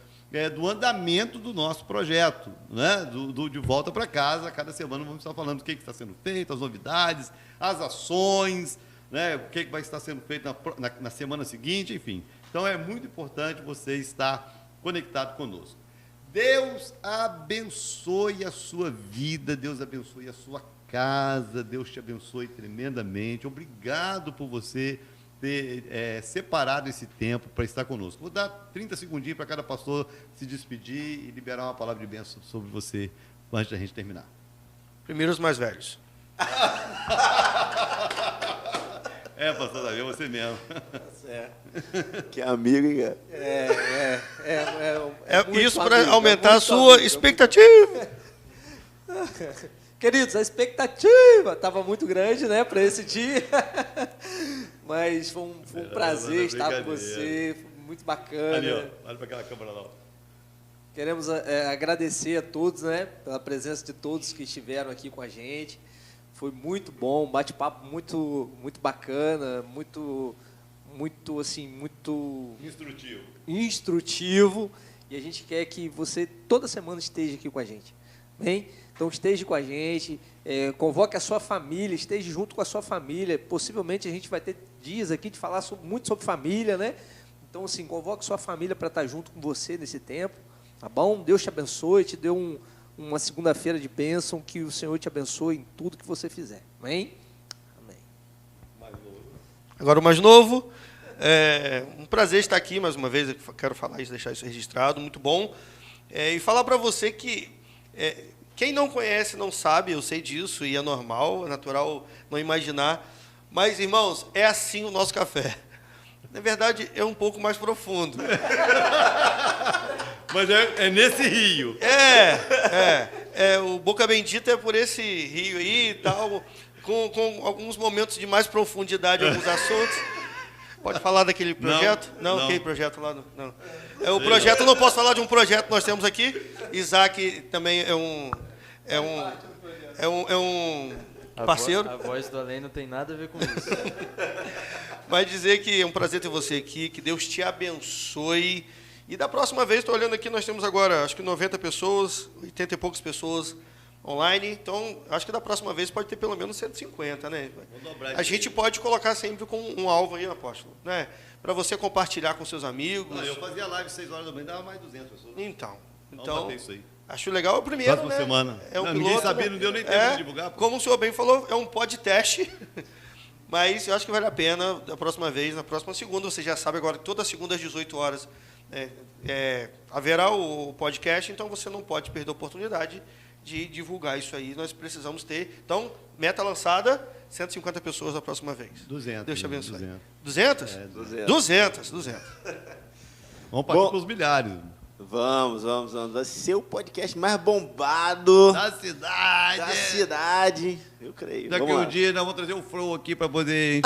do andamento do nosso projeto, né? De volta para casa. A cada semana vamos estar falando do que está sendo feito, as novidades, as ações, né? O que vai estar sendo feito na semana seguinte, enfim. Então é muito importante você estar conectado conosco. Deus abençoe a sua vida, Deus abençoe a sua casa, Deus te abençoe tremendamente. Obrigado por você ter separado esse tempo para estar conosco. Vou dar 30 segundinhos para cada pastor se despedir e liberar uma palavra de bênção sobre você antes da gente terminar. Primeiro os mais velhos. Pastor Davi, é você mesmo. Que amigo, hein, cara? Isso para aumentar a sua expectativa. Queridos, a expectativa estava muito grande, né, para esse dia. Mas foi um prazer estar com você, foi muito bacana. Ali, ó, olha para aquela câmera lá. Queremos agradecer a todos, né, pela presença de todos que estiveram aqui com a gente. Foi muito bom, um bate-papo muito bacana, muito instrutivo. E a gente quer que você toda semana esteja aqui com a gente. Bem? Então esteja com a gente, convoque a sua família, esteja junto com a sua família. Possivelmente a gente vai ter dias aqui de falar muito sobre família, né? Então, assim, convoque sua família para estar junto com você nesse tempo, tá bom? Deus te abençoe, te dê uma segunda-feira de bênção, que o Senhor te abençoe em tudo que você fizer. Amém? Amém. Agora o mais novo. Um prazer estar aqui mais uma vez. Eu quero falar isso, deixar isso registrado, muito bom. E falar para você que quem não conhece não sabe, eu sei disso, e é normal, é natural não imaginar. Mas, irmãos, é assim o nosso café. Na verdade, é um pouco mais profundo. Mas é nesse rio. O Boca Bendita é por esse rio aí e tal, com alguns momentos de mais profundidade em alguns assuntos. Pode falar daquele projeto? Não. Aquele projeto lá. Não. O projeto, eu não posso falar de um projeto que nós temos aqui. Isaac também é um parceiro. A voz do além não tem nada a ver com isso. Mas dizer que é um prazer ter você aqui, que Deus te abençoe, E da próxima vez, estou olhando aqui, nós temos agora, acho que 90 pessoas, 80 e poucas pessoas online. Então, acho que da próxima vez pode ter pelo menos 150, né? A gente pode colocar sempre com um alvo aí, apóstolo, né? Para você compartilhar com seus amigos. Não, eu fazia live 6 horas da manhã, dava mais 200 pessoas. Então, Vamos bater isso aí. acho legal o primeiro, Próxima né? semana. É um Não, piloto, ninguém sabia, né? não deu nem tempo de divulgar. Pô. Como o senhor bem falou, é um podcast, mas eu acho que vale a pena da próxima vez, na próxima segunda. Você já sabe agora que toda segunda às 18 horas haverá o podcast, então você não pode perder a oportunidade de divulgar isso aí. Nós precisamos ter. Então, meta lançada, 150 pessoas da próxima vez. 200. Deus te abençoe. 200. 200? 200. Vamos partir Bom, para os milhares. Vamos. Vai ser o podcast mais bombado Da cidade. da cidade. Eu creio. Daqui Vamos um lá. dia nós vamos trazer o Flow aqui para poder...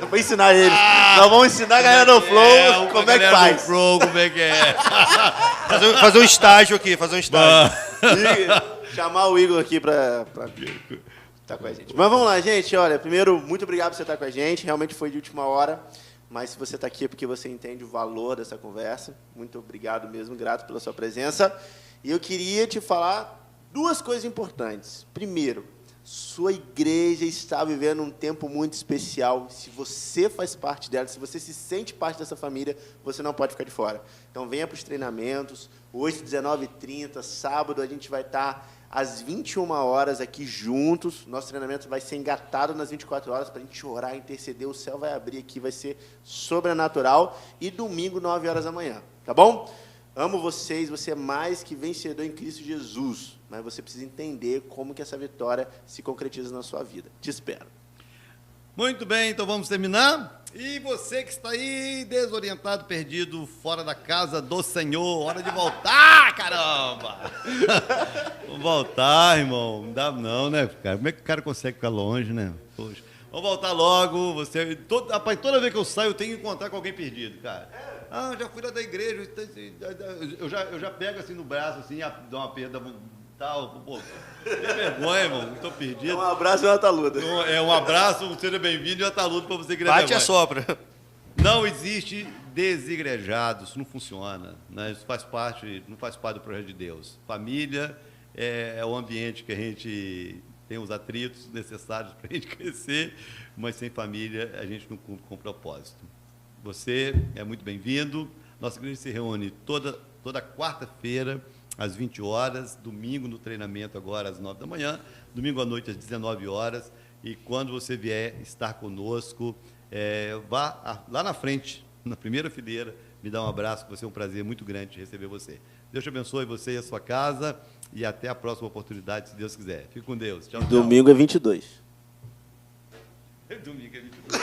Eu vou ensinar eles. Nós vamos ensinar a galera do Flow como é que faz. Flow, como é que é. Fazer um estágio aqui, fazer um estágio. E chamar o Igor aqui pra estar com a gente. Mas vamos lá, gente. Olha, primeiro, muito obrigado por você estar com a gente. Realmente foi de última hora. Mas se você está aqui é porque você entende o valor dessa conversa. Muito obrigado mesmo, grato pela sua presença. E eu queria te falar duas coisas importantes. Primeiro, sua igreja está vivendo um tempo muito especial. Se você faz parte dela, se você se sente parte dessa família, você não pode ficar de fora. Então venha para os treinamentos. Hoje, 19h30, sábado, a gente vai estar às 21 horas aqui juntos. Nosso treinamento vai ser engatado nas 24 horas para a gente orar, interceder. O céu vai abrir aqui, vai ser sobrenatural. E domingo, 9 horas da manhã. Tá bom? Amo vocês, você é mais que vencedor em Cristo Jesus. Mas você precisa entender como que essa vitória se concretiza na sua vida. Te espero. Muito bem, então vamos terminar. E você que está aí desorientado, perdido, fora da casa do Senhor, hora de voltar, caramba! Vamos voltar, irmão. Não dá não, né, cara? Como é que o cara consegue ficar longe, né? Poxa. Vamos voltar logo. Rapaz, toda vez que eu saio, eu tenho que encontrar com alguém perdido, cara. Ah, já fui lá da igreja. Eu já pego assim no braço, assim, dou uma perda. Tal, pô, tem vergonha, irmão, estou perdido. Um abraço e uma taluda. Um abraço, seja bem-vindo e uma taluda para você que Bate e assopra. Não existe desigrejados, isso não funciona, né? Isso não faz parte do projeto de Deus. Família é o ambiente que a gente tem os atritos necessários para a gente crescer, mas sem família a gente não cumpre com propósito. Você é muito bem-vindo. Nossa igreja se reúne toda quarta-feira, às 20 horas, domingo no treinamento agora às 9 da manhã, domingo à noite às 19 horas, e quando você vier estar conosco, vá lá na frente, na primeira fileira, me dá um abraço, que vai ser um prazer muito grande de receber você. Deus te abençoe, você e a sua casa, e até a próxima oportunidade, se Deus quiser. Fique com Deus. Tchau, tchau. Domingo é 22. Domingo é 22.